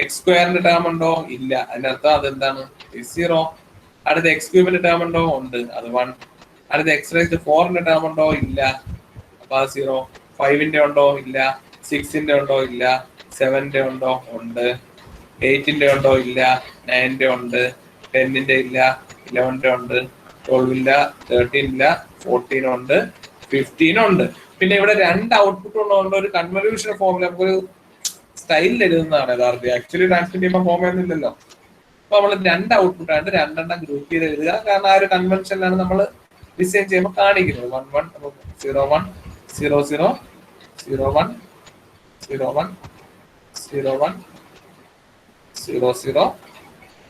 എക്സ് സ്ക്വയറിന്റെ ടേം ഉണ്ടോ? ഇല്ല. അതിന്റെ അർത്ഥം അതെന്താണ്? 0. അടുത്ത എക്സ് ക്യൂബിന്റെ ടേം ഉണ്ടോ? ഉണ്ട്. അത് 1. അടുത്ത എക്സ് റൈസ് ടു 4ന്റെ ടേം ഉണ്ടോ? ഇല്ല. അപ്പൊ അത് 0. 5ന്റെ ഉണ്ടോ? ഇല്ല. 6ന്റെ ഉണ്ടോ? ഇല്ല. 7ന്റെ ഉണ്ടോ? ഉണ്ട്. 8ന്റെ ഉണ്ടോ? ഇല്ല. 9ന്റെ ഉണ്ട്. 10ന്റെ ഇല്ല. 11ന്റെ ഉണ്ട്. 12 ഇല്ല. 13 ഇല്ല. 14 ഉണ്ട്. 15 ഉണ്ട്. പിന്നെ ഇവിടെ രണ്ട് ഔട്ട്പുട്ട് ഉള്ളതുകൊണ്ട് ഒരു കൺവല്യൂഷൻ ഫോമിൽ നമുക്കൊരു സ്റ്റൈലിൽ എഴുതുന്നതാണ് യഥാർത്ഥം. ആക്ച്വലി ട്രാൻസ്മിറ്റ് ചെയ്യുമ്പോൾ ഫോമൊന്നും ഇല്ലല്ലോ. അപ്പൊ നമ്മൾ രണ്ട് ഔട്ട്പുട്ട് ആയിട്ട് രണ്ടെണ്ണം ഗ്രൂപ്പ് ചെയ്ത് എഴുതുക. കാരണം ആ ഒരു കൺവെൻഷനിലാണ് നമ്മൾ ഡിസൈൻ ചെയ്യുമ്പോൾ കാണിക്കുന്നത്. 1 1 0 1 0 0 0 1 0 1 0 1 0 0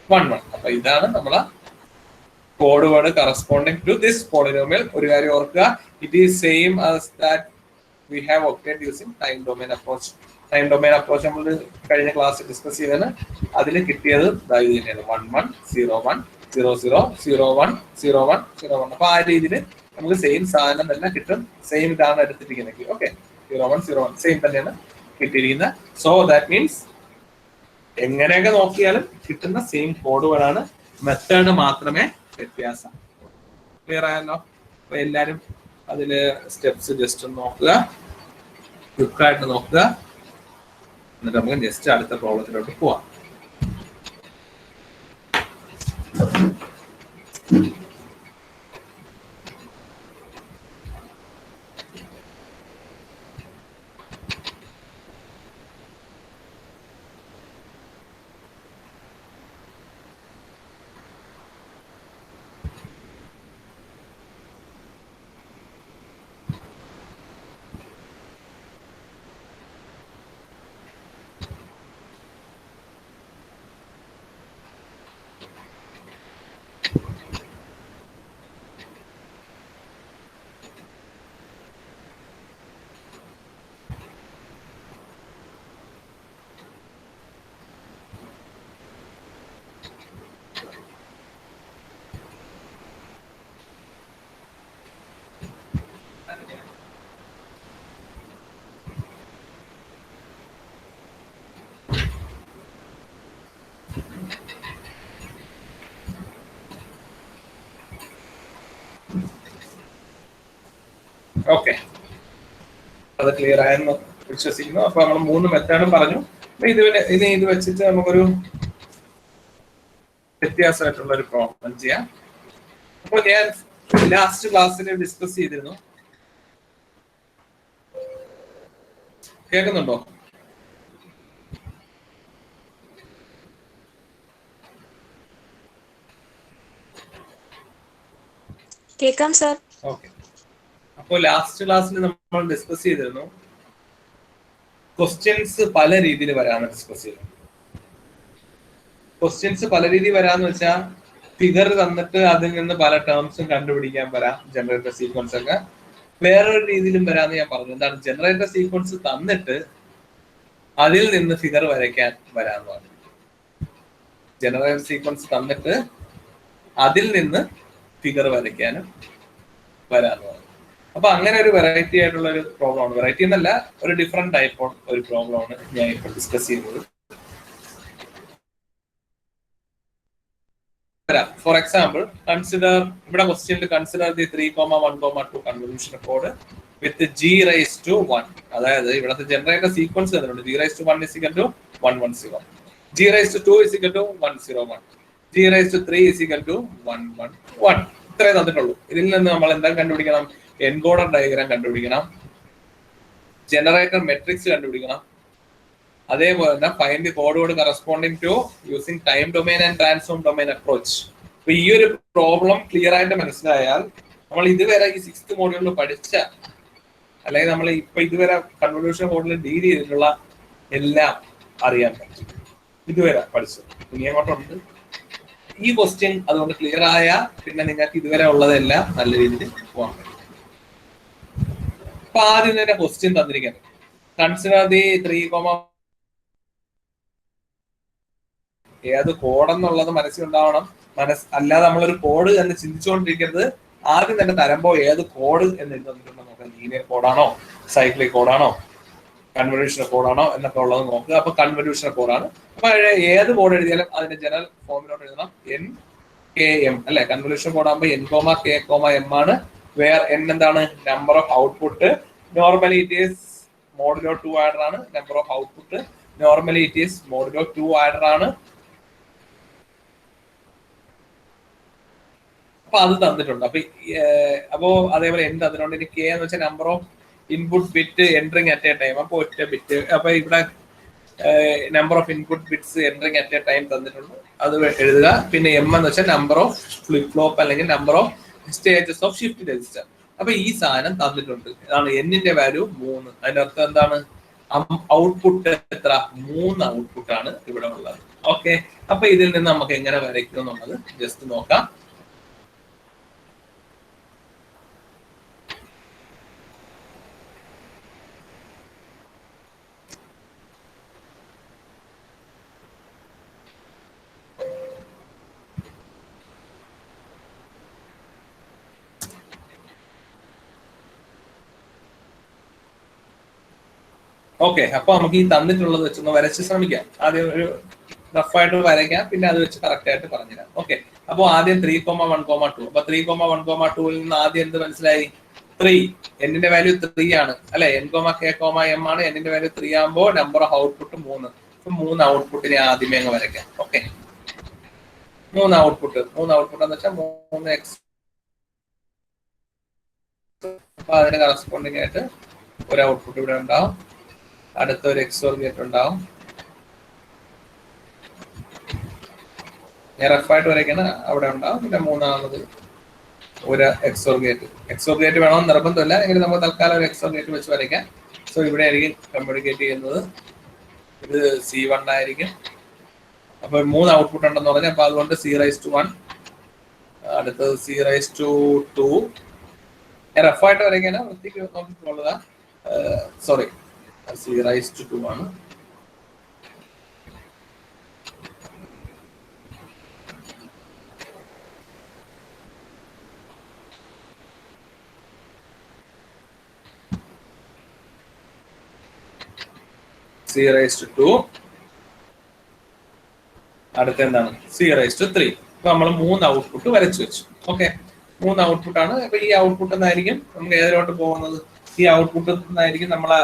1 1. അപ്പൊ ഇതാണ് നമ്മളെ code word corresponding to this polynomial. ഒരു കാര്യം ഓർക്കുക, it is same as that we have obtained using time domain approach. Time domain approach നമ്മൾ കഴിഞ്ഞ ക്ലാസ്സിൽ ഡിസ്കസ് ചെയ്തതാണ്. അതിൽ കിട്ടിയത് ഇത് തന്നെയാണ്. 1 1 0 1 0 0 0 1 0 1 0 1. അപ്പൊ ആ രീതിയിൽ നമുക്ക് സെയിം സാധനം തന്നെ കിട്ടും. സെയിം ഇതാണ് എടുത്തിരിക്കുന്നത്. ഓക്കെ, 0 1 0 1 സെയിം തന്നെയാണ് കിട്ടിയിരിക്കുന്നത്. സോ ദാറ്റ് മീൻസ് എങ്ങനെയൊക്കെ നോക്കിയാലും കിട്ടുന്ന സെയിം കോഡുകളാണ്. മെത്തേഡ് മാത്രമേ വ്യത്യാസം. ക്ലിയർ ആയല്ലോ? അപ്പൊ എല്ലാരും അതില് സ്റ്റെപ്സ് ജസ്റ്റ് ഒന്ന് നോക്കുക, ക്വിക്കായിട്ട് നോക്കുക. എന്നിട്ട് നമുക്ക് ജസ്റ്റ് അടുത്ത പ്രോബ്ലത്തിലോട്ട് പോവാം. ഓക്കെ, അത് ക്ലിയർ ആയെന്ന് വിശ്വസിക്കുന്നു. അപ്പൊ നമ്മൾ 3 മെത്തേഡും പറഞ്ഞു. ഇനി ഇത് വെച്ചിട്ട് നമുക്കൊരു വ്യത്യാസമായിട്ടുള്ള ഒരു പ്രോബ്ലം ചെയ്യാം. അപ്പോൾ ഞാൻ ലാസ്റ്റ് ക്ലാസ്സിൽ ഡിസ്കസ് ചെയ്തിരുന്നു. കേൾക്കുന്നുണ്ടോ? കേൾക്കാം സർ. ഓക്കെ, അപ്പോൾ ലാസ്റ്റ് ക്ലാസ്സിൽ നമ്മൾ ഡിസ്കസ് ചെയ്തിരുന്നു ക്വസ്റ്റ്യൻസ് പല രീതിയിൽ വരാമെന്ന് ഡിസ്കസ് ചെയ്തു. ക്വസ്റ്റ്യൻസ് പല രീതിയിൽ വരാന്ന് വെച്ചാൽ ഫിഗർ തന്നിട്ട് അതിൽ നിന്ന് പല ടേംസും കണ്ടുപിടിക്കാൻ വരാം, ജനറേറ്റർ സീക്വൻസ് ഒക്കെ. വേറൊരു രീതിയിലും വരാന്ന് ഞാൻ പറഞ്ഞു. എന്താണ്? ജനറേറ്റർ സീക്വൻസ് തന്നിട്ട് അതിൽ നിന്ന് ഫിഗർ വരയ്ക്കാൻ വരാന്ന് പറഞ്ഞു. ജനറേറ്റർ സീക്വൻസ് തന്നിട്ട് അതിൽ നിന്ന് ഫിഗർ വരയ്ക്കാനും വരാന്ന് പറഞ്ഞു. അപ്പൊ അങ്ങനെ ഒരു വെറൈറ്റി ആയിട്ടുള്ള ഒരു പ്രോബ്ലം ആണ്. വെറൈറ്റി എന്നല്ല, ഒരു ഡിഫറെന്റ് ടൈപ്പ് ഓഫ് ഒരു പ്രോബ്ലം ആണ് ഞാൻ ഇപ്പോൾ ഡിസ്കസ് ചെയ്യുന്നത്. ഫോർ എക്സാമ്പിൾ, കൺസിഡർ, ഇവിടെ ക്വസ്റ്റ്യനിൽ consider the 3,1,2 convolution code with g⁻1. അതായത് ഇവിടുത്തെ ജനറേറ്റർ സീക്വൻസ് തന്നിട്ടുണ്ട്. g⁻1 = 110, g⁻2 = 101, g⁻3 = 111. ഇത്രേ തന്നിട്ടുള്ളൂ. ഇതിൽ നിന്ന് നമ്മൾ എന്താ കണ്ടുപിടിക്കണം? എൻകോഡർ ഡയഗ്രാം കണ്ടുപിടിക്കണം, ജനറേറ്റർ മെട്രിക്സ് കണ്ടുപിടിക്കണം, അതേപോലെ തന്നെ find the code corresponding to using time domain and transform domain approach. അപ്പൊ ഈ ഒരു പ്രോബ്ലം ക്ലിയർ ആയിട്ട് മനസ്സിലായാൽ നമ്മൾ ഇതുവരെ ഈ 6th മോഡ്യൂളിൽ പഠിച്ച, അല്ലെങ്കിൽ നമ്മൾ ഇപ്പൊ ഇതുവരെ കൺവല്യൂഷൻ മോഡലിൽ ഡീൽ ചെയ്തിട്ടുള്ള എല്ലാം അറിയാൻ പറ്റും. ഇതുവരെ പഠിച്ചു, ഇനി അങ്ങോട്ടുണ്ട്. ഈ ക്വസ്റ്റ്യൻ അതുകൊണ്ട് ക്ലിയർ ആയ പിന്നെ നിങ്ങൾക്ക് ഇതുവരെ ഉള്ളതെല്ലാം നല്ല രീതിയിൽ പോകാൻ പറ്റും. അപ്പൊ ആദ്യം തന്നെ ക്വസ്റ്റ്യൻ തന്നിരിക്കുന്നത് കൺസിഡർ ദി 3, ഏത് കോഡെന്നുള്ളത് മനസ്സിലുണ്ടാവണം. അല്ലാതെ നമ്മളൊരു കോഡ് എന്ന് ചിന്തിച്ചുകൊണ്ടിരിക്കരുത്. ആദ്യം തന്നെ തരുമ്പോ ഏത് കോഡ് എന്ന് എഴുതുന്നുണ്ടെന്ന് നോക്കാം. ലീനിയർ കോഡാണോ, സൈക്ലിക് കോഡാണോ, കൺവല്യൂഷൻ കോഡാണോ എന്നൊക്കെ ഉള്ളത് നോക്കുക. അപ്പൊ കൺവല്യൂഷൻ കോഡാണ്. അപ്പൊ ഏത് കോഡ് എഴുതിയാലും അതിന്റെ ജനറൽ ഫോമിലോട്ട് എഴുതണം NKM അല്ലെ. കൺവല്യൂഷൻ കോഡാകുമ്പോൾ N,K,M ആണ്. വേർ N എന്താണ്? Number of output. Normally it is modulo 2 adder ആണ്. Number of output normally it is modulo 2 adder ആണ്. അപ്പൊ അത് തന്നിട്ടുണ്ട്. അപ്പോ അതേപോലെ എന്ത് തന്നിട്ടുണ്ട്? ഇനി K എന്ന് വെച്ചാൽ number of input bit entering at A time. അപ്പൊ ഒറ്റ ബിറ്റ്. അപ്പൊ ഇവിടെ number of input bits entering at A time തന്നിട്ടുണ്ട്, അത് എഴുതുക. പിന്നെ M എന്ന് വെച്ചാൽ നമ്പർ ഓഫ് ഫ്ലിപ്പ് ഫ്ലോപ്പ് അല്ലെങ്കിൽ number of stages of shift register. അപ്പൊ ഈ സാധനം തന്നിട്ടുണ്ട്. ഇതാണ് N-ന്റെ വാല്യൂ 3. അതിന്റെ അർത്ഥം എന്താണ്? ഔട്ട്പുട്ട് എത്ര? 3 ഔട്ട്പുട്ടാണ് ഇവിടെ ഉള്ളത്. ഓക്കെ, അപ്പൊ ഇതിൽ നിന്ന് നമുക്ക് എങ്ങനെ വരയ്ക്കും എന്നുള്ളത് ജസ്റ്റ് നോക്കാം. ഓക്കെ, അപ്പൊ നമുക്ക് ഈ തന്നിട്ടുള്ളത് വെച്ചൊന്ന് വരച്ച് ശ്രമിക്കാം. ആദ്യം ഒരു റഫായിട്ട് വരയ്ക്കാം, പിന്നെ അത് വെച്ച് കറക്റ്റ് ആയിട്ട് പറഞ്ഞുതരാം. ഓക്കെ, അപ്പൊ ആദ്യം 3,1,2. അപ്പൊ 3,1,2 നിന്ന് ആദ്യം എന്ത് മനസ്സിലായി? 3. N-ന്റെ വാല്യൂ 3 ആണ് അല്ലെ. N,K,M ആണ്. N-ന്റെ വാല്യൂ 3 ആകുമ്പോൾ നമ്പർ ഓഫ് ഔട്ട്പുട്ട് 3. അപ്പൊ 3 ഔട്ട്പുട്ടിനെ ആദ്യമേ അങ്ങ് വരയ്ക്കാം. ഓക്കെ, 3 ഔട്ട്പുട്ട് എന്ന് വെച്ചാൽ 3 X. അപ്പൊ അതിന് കറസ്പോണ്ടിങ് ആയിട്ട് ഒരു ഔട്ട്പുട്ട് ഇവിടെ ഉണ്ടാവും. അടുത്ത ഒരു XOR ഗേറ്റ് ഉണ്ടാവും. ഞാൻ റഫായിട്ട് വരയ്ക്കണം, അവിടെ ഉണ്ടാവും. പിന്നെ മൂന്നാമത് ഒരു XOR ഗേറ്റ് വേണമെന്ന് നിർബന്ധമില്ല, എങ്കിലും നമുക്ക് തൽക്കാലം ഒരു XOR ഗേറ്റ് വെച്ച് വരയ്ക്കാം. സോ ഇവിടെ ആയിരിക്കും കമ്മ്യൂണിക്കേറ്റ് ചെയ്യുന്നത്. ഇത് C1 ആയിരിക്കും. അപ്പൊ 3 ഔട്ട്പുട്ട് ഉണ്ടെന്ന് പറഞ്ഞാൽ അപ്പൊ അതുകൊണ്ട് C⁻1, അടുത്തത് C⁻2. ഞാൻ റഫായിട്ട് വരയ്ക്കാനാ, വൃത്തിക്ക് നോക്കിക്കൊള്ളുക. സോറി, C⁻2 ആണ്. C⁻2 അടുത്ത എന്താണ് C/3. അപ്പൊ നമ്മൾ 3 ഔട്ട്പുട്ട് വരച്ചു വെച്ചു. ഓക്കെ, 3 ഔട്ട്പുട്ട് ആണ്. അപ്പൊ ഈ ഔട്ട്പുട്ട് എന്നായിരിക്കും നമുക്ക് ഏതിലോട്ട് പോകുന്നത്? ഈ ഔട്ട്പുട്ട് എന്നായിരിക്കും നമ്മളെ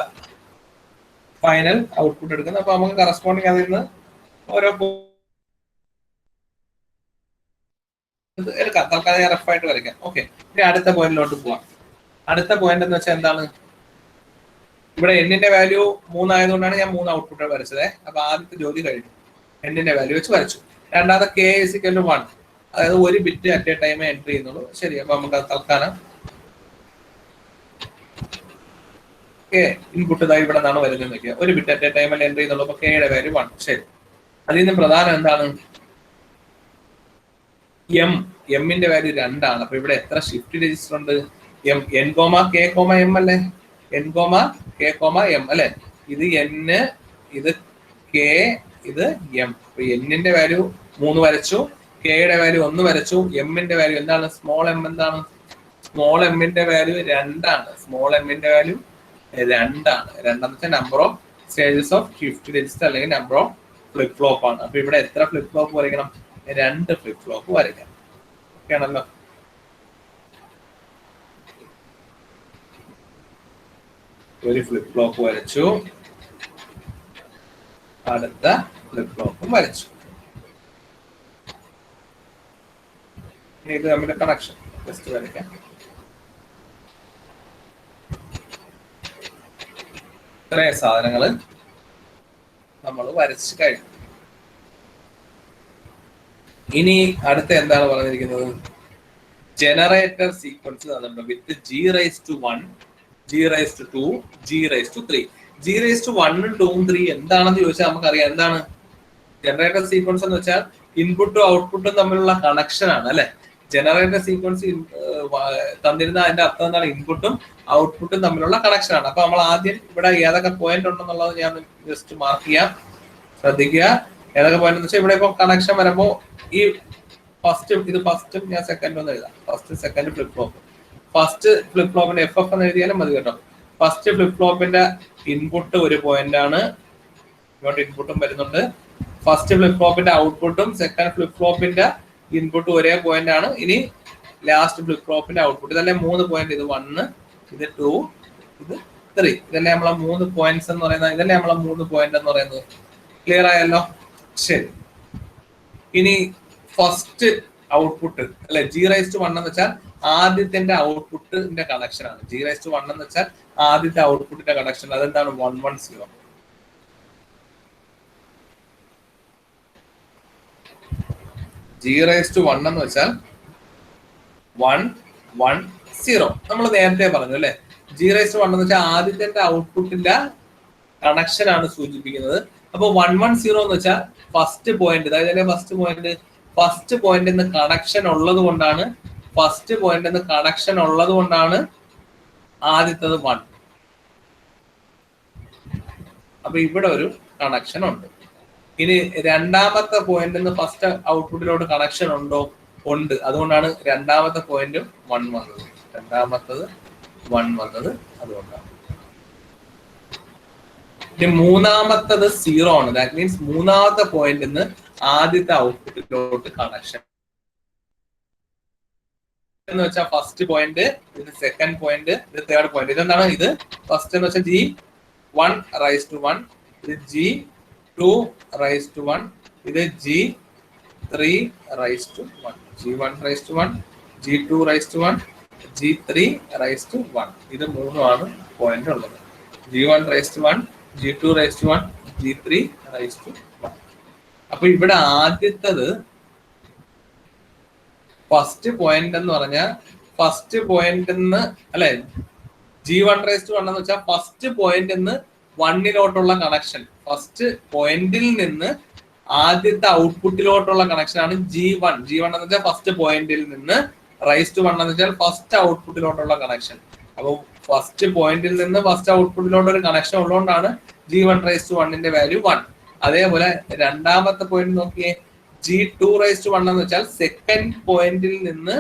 ഫൈനൽ ഔട്ട്പുട്ട് എടുക്കുന്നത്. അപ്പൊ നമുക്ക് കറസ്പോണ്ടിങ് അതിൽ നിന്ന് ഓരോ എടുക്കാം. തൽക്കാലം റഫ് ആയിട്ട് വരയ്ക്കാം. ഓക്കെ, ഇനി അടുത്ത പോയിന്റിലോട്ട് പോവാം. അടുത്ത പോയിന്റ് എന്ന് വെച്ചാൽ എന്താണ്? ഇവിടെ എന്നിന്റെ വാല്യൂ 3 ആയതുകൊണ്ടാണ് ഞാൻ 3 ഔട്ട്പുട്ട് വരച്ചത്. അപ്പൊ ആദ്യത്തെ ജോലി കഴിഞ്ഞു, എന്നിന്റെ വാല്യൂ വെച്ച് വരച്ചു. രണ്ടാമത്തെ K=1, അതായത് ഒരു ബിറ്റ് അറ്റ് എ ടൈമേ എൻട്രി ചെയ്യുന്നുള്ളൂ. ശരി, അപ്പൊ നമുക്ക് തൽക്കാലം K ഇൻപുട്ട് ഇവിടെ നിന്നാണ് വരുന്നത് വെക്കുക. ഒരു ബിറ്റ് അറ്റ് എ ടൈമിൽ എൻട്രി ചെയ്യുന്നുള്ളൂ. അപ്പൊ K യുടെ വാല്യൂ 1. ശരി, അതിൽ നിന്ന് പ്രധാനം എന്താണ്? എമ്മിന്റെ വാല്യൂ 2 ആണ്. അപ്പൊ ഇവിടെ എത്ര ഷിഫ്റ്റ് രജിസ്റ്റർ ഉണ്ട്? N,K,M അല്ലേ? N,K,M അല്ലെ? ഇത് N, ഇത് K, ഇത് M. അപ്പൊ N-ന്റെ വാല്യൂ 3 വരച്ചു, K-യുടെ വാല്യൂ 1 വരച്ചു. M-ന്റെ വാല്യൂ എന്താണ്? സ്മോൾ m എന്താണ്? സ്മോൾ m-ന്റെ വാല്യൂ 2 ആണ്. സ്മോൾ m-ന്റെ വാല്യൂ 2 ആണ്. 2 എന്ന് വെച്ചാൽ number of stages of shift register അല്ലെങ്കിൽ നമ്പർ ഓഫ് ഫ്ലിപ്പ് ഫ്ലോപ്പ് ആണ്. അപ്പൊ ഇവിടെ എത്ര ഫ്ലിപ്പ് ഫ്ലോപ്പ് വരയ്ക്കണം? 2 ഫ്ലിപ്പ് ഫ്ലോപ്പ് വരയ്ക്കാം. ഓക്കെ ആണല്ലോ? ഒരു ഫ്ലിപ്പ് ഫ്ലോപ്പ് വരച്ചു, അടുത്ത ഫ്ലിപ്പ് ഫ്ലോപ്പും വരച്ചു. ഇത് നമ്മുടെ കണക്ഷൻ ജസ്റ്റ് വരയ്ക്കാം. ഇത്രയും സാധനങ്ങൾ നമ്മൾ വരച്ച് കഴിഞ്ഞു. ഇനി അടുത്ത എന്താണ് പറഞ്ഞിരിക്കുന്നത്? ജനറേറ്റർ സീക്വൻസ് തന്നിട്ടുണ്ട് വിത്ത് G⁻⁴, G⁻², G⁻3. G⁻1, 2, 3 എന്താണെന്ന് ചോദിച്ചാൽ നമുക്കറിയാം. എന്താണ് ജനറേറ്റർ സീക്വൻസ് എന്ന് വെച്ചാൽ? ഇൻപുട്ടും ഔട്ട്പുട്ടും തമ്മിലുള്ള കണക്ഷൻ ആണ് അല്ലെ? ജനറേറ്റർ സീക്വൻസ് തന്നിരുന്ന അതിന്റെ അർത്ഥം എന്താണ്? ഇൻപുട്ടും ഔട്ട്പുട്ടും തമ്മിലുള്ള കണക്ഷൻ ആണ്. അപ്പൊ നമ്മൾ ആദ്യം ഇവിടെ ഏതൊക്കെ പോയിന്റ് ഉണ്ടെന്നുള്ളത് ഞാൻ ജസ്റ്റ് മാർക്ക് ചെയ്യാം. ശ്രദ്ധിക്കുക ഏതൊക്കെ പോയിന്റ് എന്ന് വെച്ചാൽ ഇവിടെ ഇപ്പൊ കണക്ഷൻ വരുമ്പോ ഈ ഫസ്റ്റും ഞാൻ സെക്കൻഡ് ഒന്ന് എഴുതാം. First second flip flop. First flip ഫ്ലോപ്പിന്റെ FF എന്ന് എഴുതിയാലും മതി കേട്ടോ. ഫസ്റ്റ് ഫ്ലിപ്പ് ഫ്ലോപ്പിന്റെ ഇൻപുട്ട് ഒരു പോയിന്റ് ആണ്, ഇങ്ങോട്ട് ഇൻപുട്ടും വരുന്നുണ്ട്. ഫസ്റ്റ് ഫ്ലിപ്പ് ഫ്ലോപ്പിന്റെ ഔട്ട്പുട്ടും സെക്കൻഡ് ഫ്ലിപ്പ് ഫ്ലോപ്പിന്റെ ഇൻപുട്ടും ഒരേ പോയിന്റ് ആണ്. ഇനി ലാസ്റ്റ് ഫ്ലിപ്പ് ഫ്ലോപ്പിന്റെ ഔട്ട്പുട്ട്. ഇതല്ലേ 3 പോയിന്റ്. ഇത് 1, ഇത് 2, ഇത് 3. ഇതല്ലേ നമ്മളെ 3 പോയിന്റ്സ് എന്ന് പറയുന്നത്. ഇതല്ലേ നമ്മളെ 3 പോയിന്റ് എന്ന് പറയുന്നത്. ക്ലിയർ ആയല്ലോ? ശരി, ഇനി ഫസ്റ്റ് ഔട്ട്പുട്ട് അല്ലെ? G⁻1 എന്ന് വെച്ചാൽ ആദ്യത്തെ ഔട്ട്പുട്ടിന്റെ കണക്ഷൻ ആണ്. G⁻1 എന്ന് വെച്ചാൽ ആദ്യത്തെ ഔട്ട്പുട്ടിന്റെ കണക്ഷൻ. അതെന്താണ്? 110. G⁻1 എന്ന് വെച്ചാൽ 110. നമ്മൾ നേരത്തെ പറഞ്ഞു അല്ലെ? G⁻1 എന്ന് വെച്ചാൽ ആദ്യത്തെ ഔട്ട്പുട്ടിന്റെ കണക്ഷൻ ആണ് സൂചിപ്പിക്കുന്നത്. അപ്പൊ 110 എന്ന് വെച്ചാൽ ഫസ്റ്റ് പോയിന്റ്. അതായത് ഫസ്റ്റ് പോയിന്റ് കണക്ഷൻ ഉള്ളത് കൊണ്ടാണ് ആദ്യത്തത് 1. അപ്പൊ ഇവിടെ ഒരു കണക്ഷൻ ഉണ്ട്. ഇനി രണ്ടാമത്തെ പോയിന്റ് ഫസ്റ്റ് ഔട്ട്പുട്ടിലോട്ട് കണക്ഷൻ ഉണ്ടോ? ഉണ്ട്. അതുകൊണ്ടാണ് രണ്ടാമത്തെ പോയിന്റും 1 വന്നത്. രണ്ടാമത്തത് 1 വന്നത് അതുകൊണ്ടാണ്. ഇനി മൂന്നാമത്തത് 0 ആണ്. ദാറ്റ് മീൻസ് മൂന്നാമത്തെ പോയിന്റ് ആദ്യത്തെ ഔട്ട്പുട്ടിലോട്ട് കണക്ഷൻ എന്ന് വെച്ചാൽ ഫസ്റ്റ് പോയിന്റ്, ഇത് സെക്കൻഡ് പോയിന്റ്, ഇത് തേർഡ് പോയിന്റ്. ഇതെന്താണ്? ഇത് ഫസ്റ്റ് എന്ന് വെച്ചാൽ G1⁻1, ഇത് G2⁻1, ഇത് G3⁻1, G1⁻1, G2⁻1, G3⁻1. ഇത് 3 പോയിന്റ് ഉള്ളത്. G1⁻1, G2⁻1, G3⁻1. അപ്പൊ ഇവിടെ ആദ്യത്തത് ഫസ്റ്റ് പോയിന്റ് എന്ന് പറഞ്ഞാൽ ഫസ്റ്റ് പോയിന്റ് അല്ലെ? G1⁻1 എന്ന് വെച്ചാൽ ഫസ്റ്റ് പോയിന്റ് 1-ലോട്ടുള്ള കണക്ഷൻ. ഫസ്റ്റ് പോയിന്റിൽ നിന്ന് ആദ്യത്തെ ഔട്ട്പുട്ടിലോട്ടുള്ള കണക്ഷൻ ആണ് G1. G1 എന്ന് വെച്ചാൽ ഫസ്റ്റ് പോയിന്റിൽ നിന്ന് ⁻1 എന്ന് വെച്ചാൽ ഫസ്റ്റ് ഔട്ട്പുട്ടിലോട്ടുള്ള കണക്ഷൻ. അപ്പൊ ഫസ്റ്റ് പോയിന്റിൽ നിന്ന് ഫസ്റ്റ് ഔട്ട്പുട്ടിലോട്ട് ഒരു കണക്ഷൻ ഉള്ളതുകൊണ്ടാണ് G1⁻1ന്റെ വാല്യൂ 1. അതേപോലെ രണ്ടാമത്തെ പോയിന്റ് നോക്കിയേ, G2⁻1 എന്ന് വെച്ചാൽ സെക്കൻഡ് പോയിന്റിൽ നിന്ന്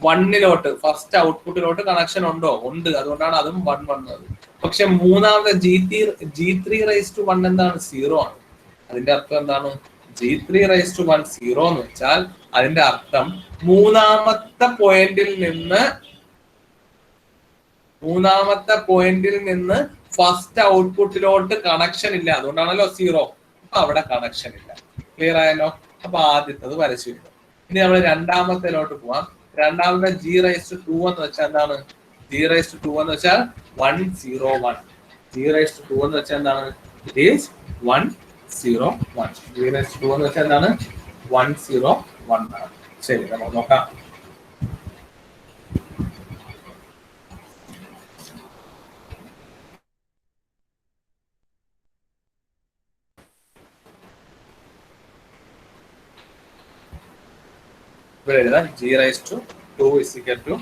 1-ലോട്ട് ഫസ്റ്റ് ഔട്ട്പുട്ടിലോട്ട് കണക്ഷൻ ഉണ്ടോ? ഉണ്ട്. അതുകൊണ്ടാണ് അതും 1 വന്നത്. പക്ഷെ മൂന്നാമത്തെ G3⁻1 എന്താണ്? 0 ആണ്. അതിന്റെ അർത്ഥം എന്താണ്? G3 raised to 1 0 എന്ന് വെച്ചാൽ അതിന്റെ അർത്ഥം മൂന്നാമത്തെ പോയിന്റിൽ നിന്ന് ഫസ്റ്റ് ഔട്ട്പുട്ടിലോട്ട് കണക്ഷൻ ഇല്ല. അതുകൊണ്ടാണല്ലോ 0. അപ്പൊ അവിടെ കണക്ഷൻ ഇല്ല. ക്ലിയർ ആയല്ലോ? അപ്പൊ ആദ്യത്തത് വരച്ചു കഴിഞ്ഞു. ഇനി നമ്മൾ രണ്ടാമത്തേലോട്ട് പോവാം. രണ്ടാമത്തെ G raised to 2 എന്ന് വെച്ചാൽ എന്താണ്? G raised to 2 എന്ന് വെച്ചാൽ 101. G raised to 2 എന്ന് വെച്ചാൽ എന്താണ്? It is 101. G raised to 2 എന്ന് വെച്ചാൽ എന്താണ്? 101 ആണ്. ശരി, നമുക്ക് നോക്കാം. ഇവിടെ എഴുതാം G raised to 2 is equal to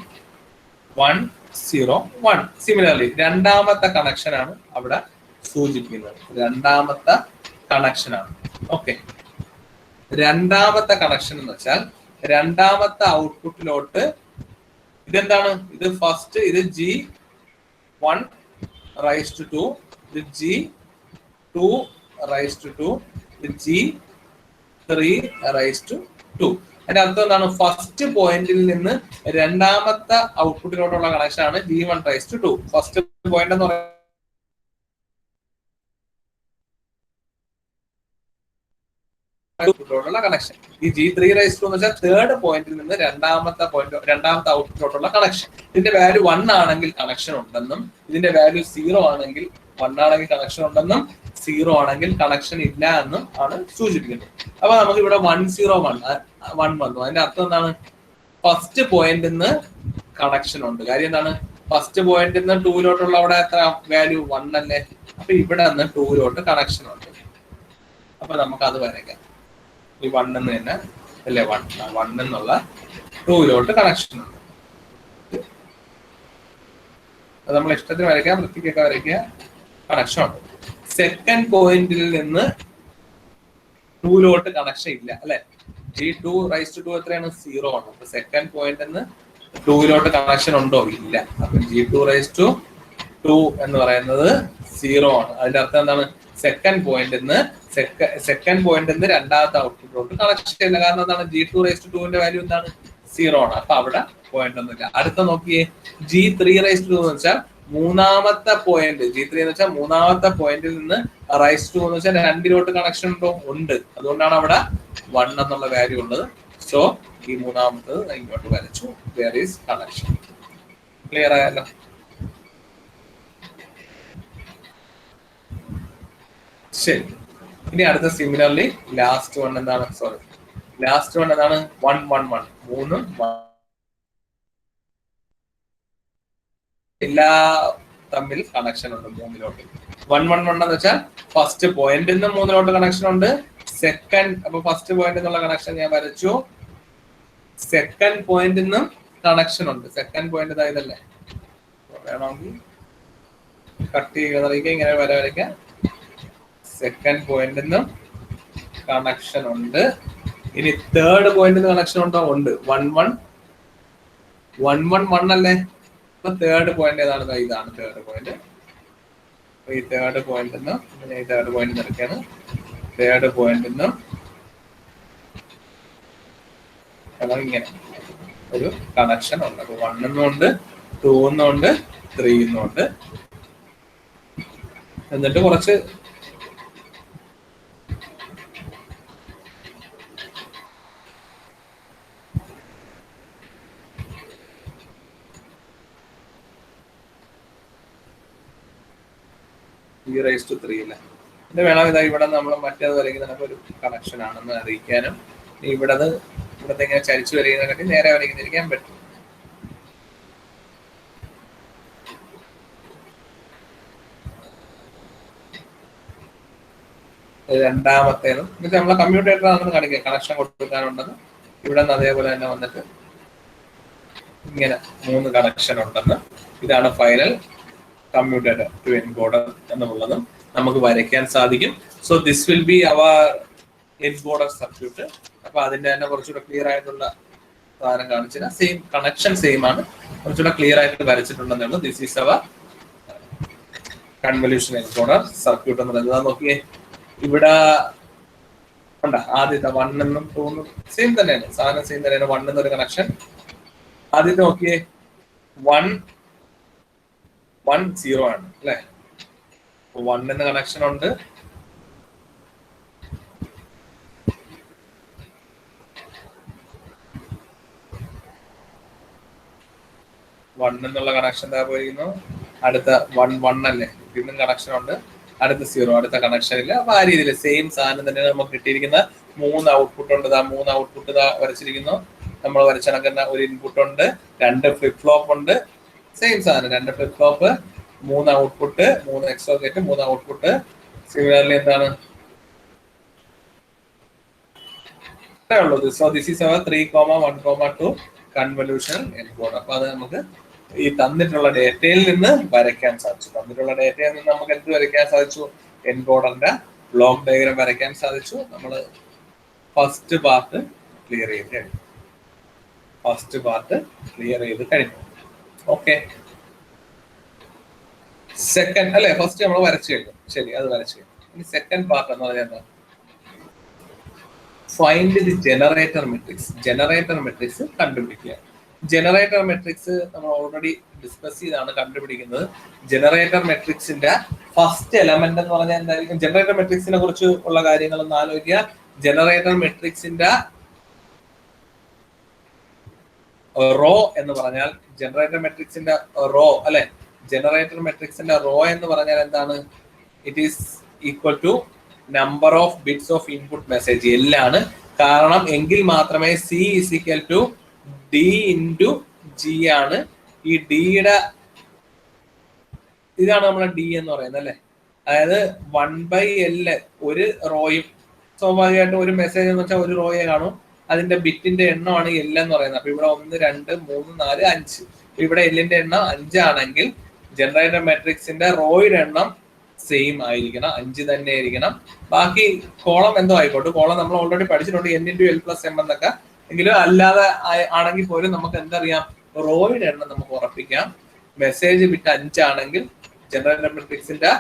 101. Similarly രണ്ടാമത്തെ കണക്ഷൻ ആണ് അവിടെ സൂചിപ്പിക്കുന്നത്. രണ്ടാമത്തെ കണക്ഷൻ ആണ്. ഓക്കെ, രണ്ടാമത്തെ കണക്ഷൻ എന്ന് വെച്ചാൽ രണ്ടാമത്തെ ഔട്ട്പുട്ടിലോട്ട് ഇതെന്താണ്? ഇത് ഫസ്റ്റ്, ഇത് G1 raised to 2, ഇത് G2 raised to 2, ഇത് G3 raised to 2. അതിന്റെ അർത്ഥം എന്താണ്? ഫസ്റ്റ് പോയിന്റിൽ നിന്ന് രണ്ടാമത്തെ ഔട്ട്പുട്ടിലോട്ടുള്ള കണക്ഷൻ ആണ് G1 raised to 2. First point എന്ന് പറയുന്നത് കണക്ഷൻ. ഈ G3 raised to എന്ന് വെച്ചാൽ തേർഡ് പോയിന്റിൽ നിന്ന് രണ്ടാമത്തെ ഔട്ട്പുട്ടിലോട്ടുള്ള കണക്ഷൻ. ഇതിന്റെ വാല്യൂ 1 ആണെങ്കിൽ കണക്ഷൻ ഉണ്ടെന്നും, ഇതിന്റെ വാല്യൂ 0 ആണെങ്കിൽ 1 ആണെങ്കിൽ കണക്ഷൻ ഉണ്ടെന്നും, 0 ആണെങ്കിൽ കണക്ഷൻ ഇല്ല എന്നും ആണ് സൂചിപ്പിക്കുന്നത്. അപ്പൊ നമുക്ക് ഇവിടെ 101 വന്നു. അതിന്റെ അർത്ഥം എന്താണ്? ഫസ്റ്റ് പോയിന്റിൽ നിന്ന് കണക്ഷൻ ഉണ്ട്. കാര്യം എന്താണ്? ഫസ്റ്റ് പോയിന്റിൽ നിന്ന് 2 അവിടെ എത്ര വാല്യൂ? 1 അല്ലേ? അപ്പൊ ഇവിടെ നിന്ന് 2 കണക്ഷൻ ഉണ്ട്. അപ്പൊ നമുക്ക് അത് വരയ്ക്കാം. ഈ 1 എന്ന് തന്നെ അല്ലേ? 1 എന്നുള്ള 2 കണക്ഷൻ ഉണ്ട്. അത് നമ്മൾ ഇഷ്ടത്തിന് വരയ്ക്കാം, വൃത്തിക്കൊക്കെ വരയ്ക്കുക. കണക്ഷൻ ഉണ്ട്. സെക്കൻഡ് പോയിന്റിൽ നിന്ന് 2 കണക്ഷൻ ഇല്ല അല്ലെ? G2 raised to 2 എത്രയാണ്? 0 ആണ്. അപ്പൊ സെക്കൻഡ് പോയിന്റിൽ നിന്ന് 2 കണക്ഷൻ ഉണ്ടോ? ഇല്ല. അപ്പൊ G2 raised to 2 എന്ന് പറയുന്നത് 0 ആണ്. അതിന്റെ അർത്ഥം എന്താണ്? സെക്കൻഡ് പോയിന്റിൽ നിന്ന് രണ്ടാമത്തെ ഔട്ട്പുട്ടിലോട്ട് കണക്ഷൻ ഇല്ല. കാരണം എന്താണ്? G2 raised to 2 വാല്യൂ എന്താണ്? 0 ആണ്. അപ്പൊ അവിടെ പോയിന്റ് ഒന്നുമില്ല. അടുത്ത നോക്കിയേ, G3 raised to 2 എന്ന് വെച്ചാൽ മൂന്നാമത്തെ പോയിന്റ്. G3 എന്ന് വെച്ചാൽ മൂന്നാമത്തെ പോയിന്റിൽ നിന്ന് raised to എന്ന് വെച്ചാൽ 2 കണക്ഷൻ ഉണ്ടോ? ഉണ്ട്. അതുകൊണ്ടാണ് അവിടെ 1 എന്നുള്ള വാല്യൂ ഉള്ളത്. സോ ഈ മൂന്നാമത്തത് ഇങ്ങോട്ട് വരച്ചു. there is connection. ക്ലിയർ ആയല്ലോ? ശരി, ഇനി അടുത്ത സിമിലർലി ലാസ്റ്റ് വൺ എന്താണ്? 111. 3 എല്ലാ തമ്മിൽ കണക്ഷൻ ഉണ്ട് 3 111 എന്ന് വെച്ചാൽ ഫസ്റ്റ് പോയിന്റിൽ നിന്ന് 3 കണക്ഷൻ ഉണ്ട്. സെക്കൻഡ്, അപ്പൊ ഫസ്റ്റ് പോയിന്റ് എന്നുള്ള കണക്ഷൻ ഞാൻ വരച്ചു. സെക്കൻഡ് പോയിന്റിൽ നിന്നും കണക്ഷൻ ഉണ്ട്. സെക്കൻഡ് പോയിന്റ് ഇതായതല്ലേ? വേണമെങ്കിൽ കട്ട് ചെയ്യുക, ഇങ്ങനെ വരയ്ക്കാം. സെക്കൻഡ് പോയിന്റിൽ നിന്നും കണക്ഷൻ ഉണ്ട്. ഇനി തേർഡ് പോയിന്റിൽ നിന്ന് കണക്ഷൻ ഉണ്ടോ? ഉണ്ട്. 111 അല്ലേ? അപ്പൊ തേർഡ് പോയിന്റ് ഏതാണ്? ഇതാണ് തേർഡ് പോയിന്റ്. ഈ തേർഡ് പോയിന്റ് ഈ തേർഡ് പോയിന്റ് നിൽക്കുകയാണ്. തേർഡ് പോയിന്റ് ഇങ്ങനെ ഒരു കണക്ഷൻ ഉണ്ട്. അപ്പൊ 1 എന്നുണ്ട്, 2 എന്നുണ്ട്, 3 എന്നുണ്ട്. എന്നിട്ട് കുറച്ച് raised to 3 ഇല്ല. ഇത് വേണം. ഇതാ ഇവിടെ നമ്മൾ മറ്റേത് വരയ്ക്കുന്നതിനൊക്കെ ഒരു കണക്ഷൻ ആണെന്ന് അറിയിക്കാനും, ഇവിടത്തെ ഇങ്ങനെ ചരിച്ചു വരയ്ക്കുന്നതിനെ നേരെ വരയ്ക്കുന്നിരിക്കാൻ പറ്റും. രണ്ടാമത്തേതും ഇത് നമ്മളെ കമ്മ്യൂട്ടേറ്റർ ആണെന്ന് കാണിക്കുക. കണക്ഷൻ കൊടുക്കാനുണ്ടെന്ന്. ഇവിടെ നിന്ന് അതേപോലെ തന്നെ വന്നിട്ട് ഇങ്ങനെ 3 കണക്ഷൻ ഉണ്ടെന്ന്. ഇതാണ് ഫൈനൽ കമ്മ്യൂട്ടേറ്റർ ടു എൻകോഡർ എന്നുള്ളതും നമുക്ക് വരയ്ക്കാൻ സാധിക്കും. So this will be our encoder circuit. അപ്പൊ അതിന്റെ തന്നെ കുറച്ചുകൂടെ ക്ലിയർ ആയിട്ടുള്ള സാധനം കാണിച്ചില്ല. സെയിം കണക്ഷൻ സെയിം ആണ്, കുറച്ചുകൂടെ ക്ലിയർ ആയിട്ട് വരച്ചിട്ടുണ്ടെന്നേ ഉള്ളൂ. This is our convolution encoder circuit എന്നുള്ളത്. നോക്കിയേ, ഇവിടെ ഉണ്ട്. ആദ്യത്തെ 1 എന്നും 2 എന്നും സെയിം തന്നെയാണ്, സാധനം സെയിം തന്നെയാണ്. 1 എന്നൊരു കണക്ഷൻ ആദ്യത്തെ നോക്കിയേ, 1 1 0 ആണ് അല്ലെ. 1 എന്ന കണക്ഷൻ ഉണ്ട്, 1 എന്നുള്ള കണക്ഷൻ എന്താ പോയിരിക്കുന്നു. അടുത്ത 1 1 അല്ലേ, വീണ്ടും കണക്ഷൻ ഉണ്ട്, അടുത്ത 0, അടുത്ത കണക്ഷൻ ഇല്ല. അപ്പൊ ആ രീതിയിൽ സെയിം സാധനം തന്നെ നമുക്ക് കിട്ടിയിരിക്കുന്ന 3 ഔട്ട്പുട്ട് ഉണ്ട്. 3 ഔട്ട്പുട്ട് വരച്ചിരിക്കുന്നു. നമ്മൾ വരച്ച കണക്കുന്ന ഒരു ഇൻപുട്ട് ഉണ്ട്, 2 ഫ്ലിപ്പ് ഫ്ലോപ്പ് ഉണ്ട്, സെയിം സാധനം 2 flip flop, 3 output, 3 XOR gate, 3 output. Similarly എന്താണ് ഉള്ളത്. So this is our 3,1,2 convolution encoder. അപ്പൊ അത് നമുക്ക് ഈ തന്നിട്ടുള്ള ഡേറ്റയിൽ നിന്ന് വരയ്ക്കാൻ സാധിച്ചു. തന്നിട്ടുള്ള ഡേറ്റയിൽ നിന്ന് നമുക്ക് എന്ത് വരയ്ക്കാൻ സാധിച്ചു? എൻകോഡറിന്റെ ബ്ലോക്ക് ഡയഗ്രാം വരയ്ക്കാൻ സാധിച്ചു. നമ്മൾ ഫസ്റ്റ് പാർട്ട് ക്ലിയർ ചെയ്ത് കഴിഞ്ഞു. ഓക്കെ, സെക്കൻഡ് അല്ലെ, ഫസ്റ്റ് നമ്മൾ വരച്ചു കഴിഞ്ഞു. ശരി, അത് വരച്ചു കഴിഞ്ഞു. ഇനി സെക്കൻഡ് പാർട്ട് എന്ന് പറഞ്ഞാൽ എന്താ? Find the generator matrix. Generator matrix കണ്ടുപിടിക്കുക. ജനറേറ്റർ മെട്രിക്സ് നമ്മൾ ഓൾറെഡി ഡിസ്കസ് ചെയ്താണ് കണ്ടുപിടിക്കുന്നത്. ജനറേറ്റർ മെട്രിക്സിന്റെ ഫസ്റ്റ് എലമെന്റ് എന്ന് പറഞ്ഞാൽ എന്തായിരിക്കും? ജനറേറ്റർ മെട്രിക്സിനെ കുറിച്ച് ഉള്ള കാര്യങ്ങളൊന്ന് ആലോചിക്കുക. ജനറേറ്റർ മെട്രിക്സിന്റെ റോ എന്ന് പറഞ്ഞാൽ, ജനറേറ്റർ മെട്രിക്സിന്റെ റോ അല്ലെ, ജനറേറ്റർ മെട്രിക്സിന്റെ റോ എന്ന് പറഞ്ഞാൽ എന്താണ്? It is equal to number of bits of input message. എല്ലാണ്. കാരണം എങ്കിൽ മാത്രമേ C is equal to D into G ആണ്. ഈ ഡിയുടെ ഇതാണ് നമ്മളെ D എന്ന് പറയുന്നത് അല്ലെ. അതായത് 1/L ഒരു റോയും, സ്വാഭാവികമായിട്ടും ഒരു മെസ്സേജ് എന്ന് വെച്ചാൽ ഒരു റോയെ കാണും. അതിന്റെ ബിറ്റിന്റെ എണ്ണമാണ് L എന്ന് പറയുന്നത്. അപ്പൊ ഇവിടെ 1 2 3 4 5. ഇവിടെ Lന്റെ എണ്ണം 5 ആണെങ്കിൽ ജനറേറ്റർ മെട്രിക്സിന്റെ റോയുടെ എണ്ണം സെയിം ആയിരിക്കണം, 5 തന്നെ ആയിരിക്കണം. ബാക്കി കോളം എന്തോ ആയിക്കോട്ടെ. കോളം നമ്മൾ ഓൾറെഡി പഠിച്ചിട്ടുണ്ട്, N × L + M എന്നൊക്കെ. എങ്കിലും അല്ലാതെ ആണെങ്കിൽ പോലും നമുക്ക് എന്തറിയാം? റോയുടെ എണ്ണം നമുക്ക് ഉറപ്പിക്കാം. മെസ്സേജ് ബിറ്റ് 5 ആണെങ്കിൽ ജനറേറ്റർ മെട്രിക്സിന്റെ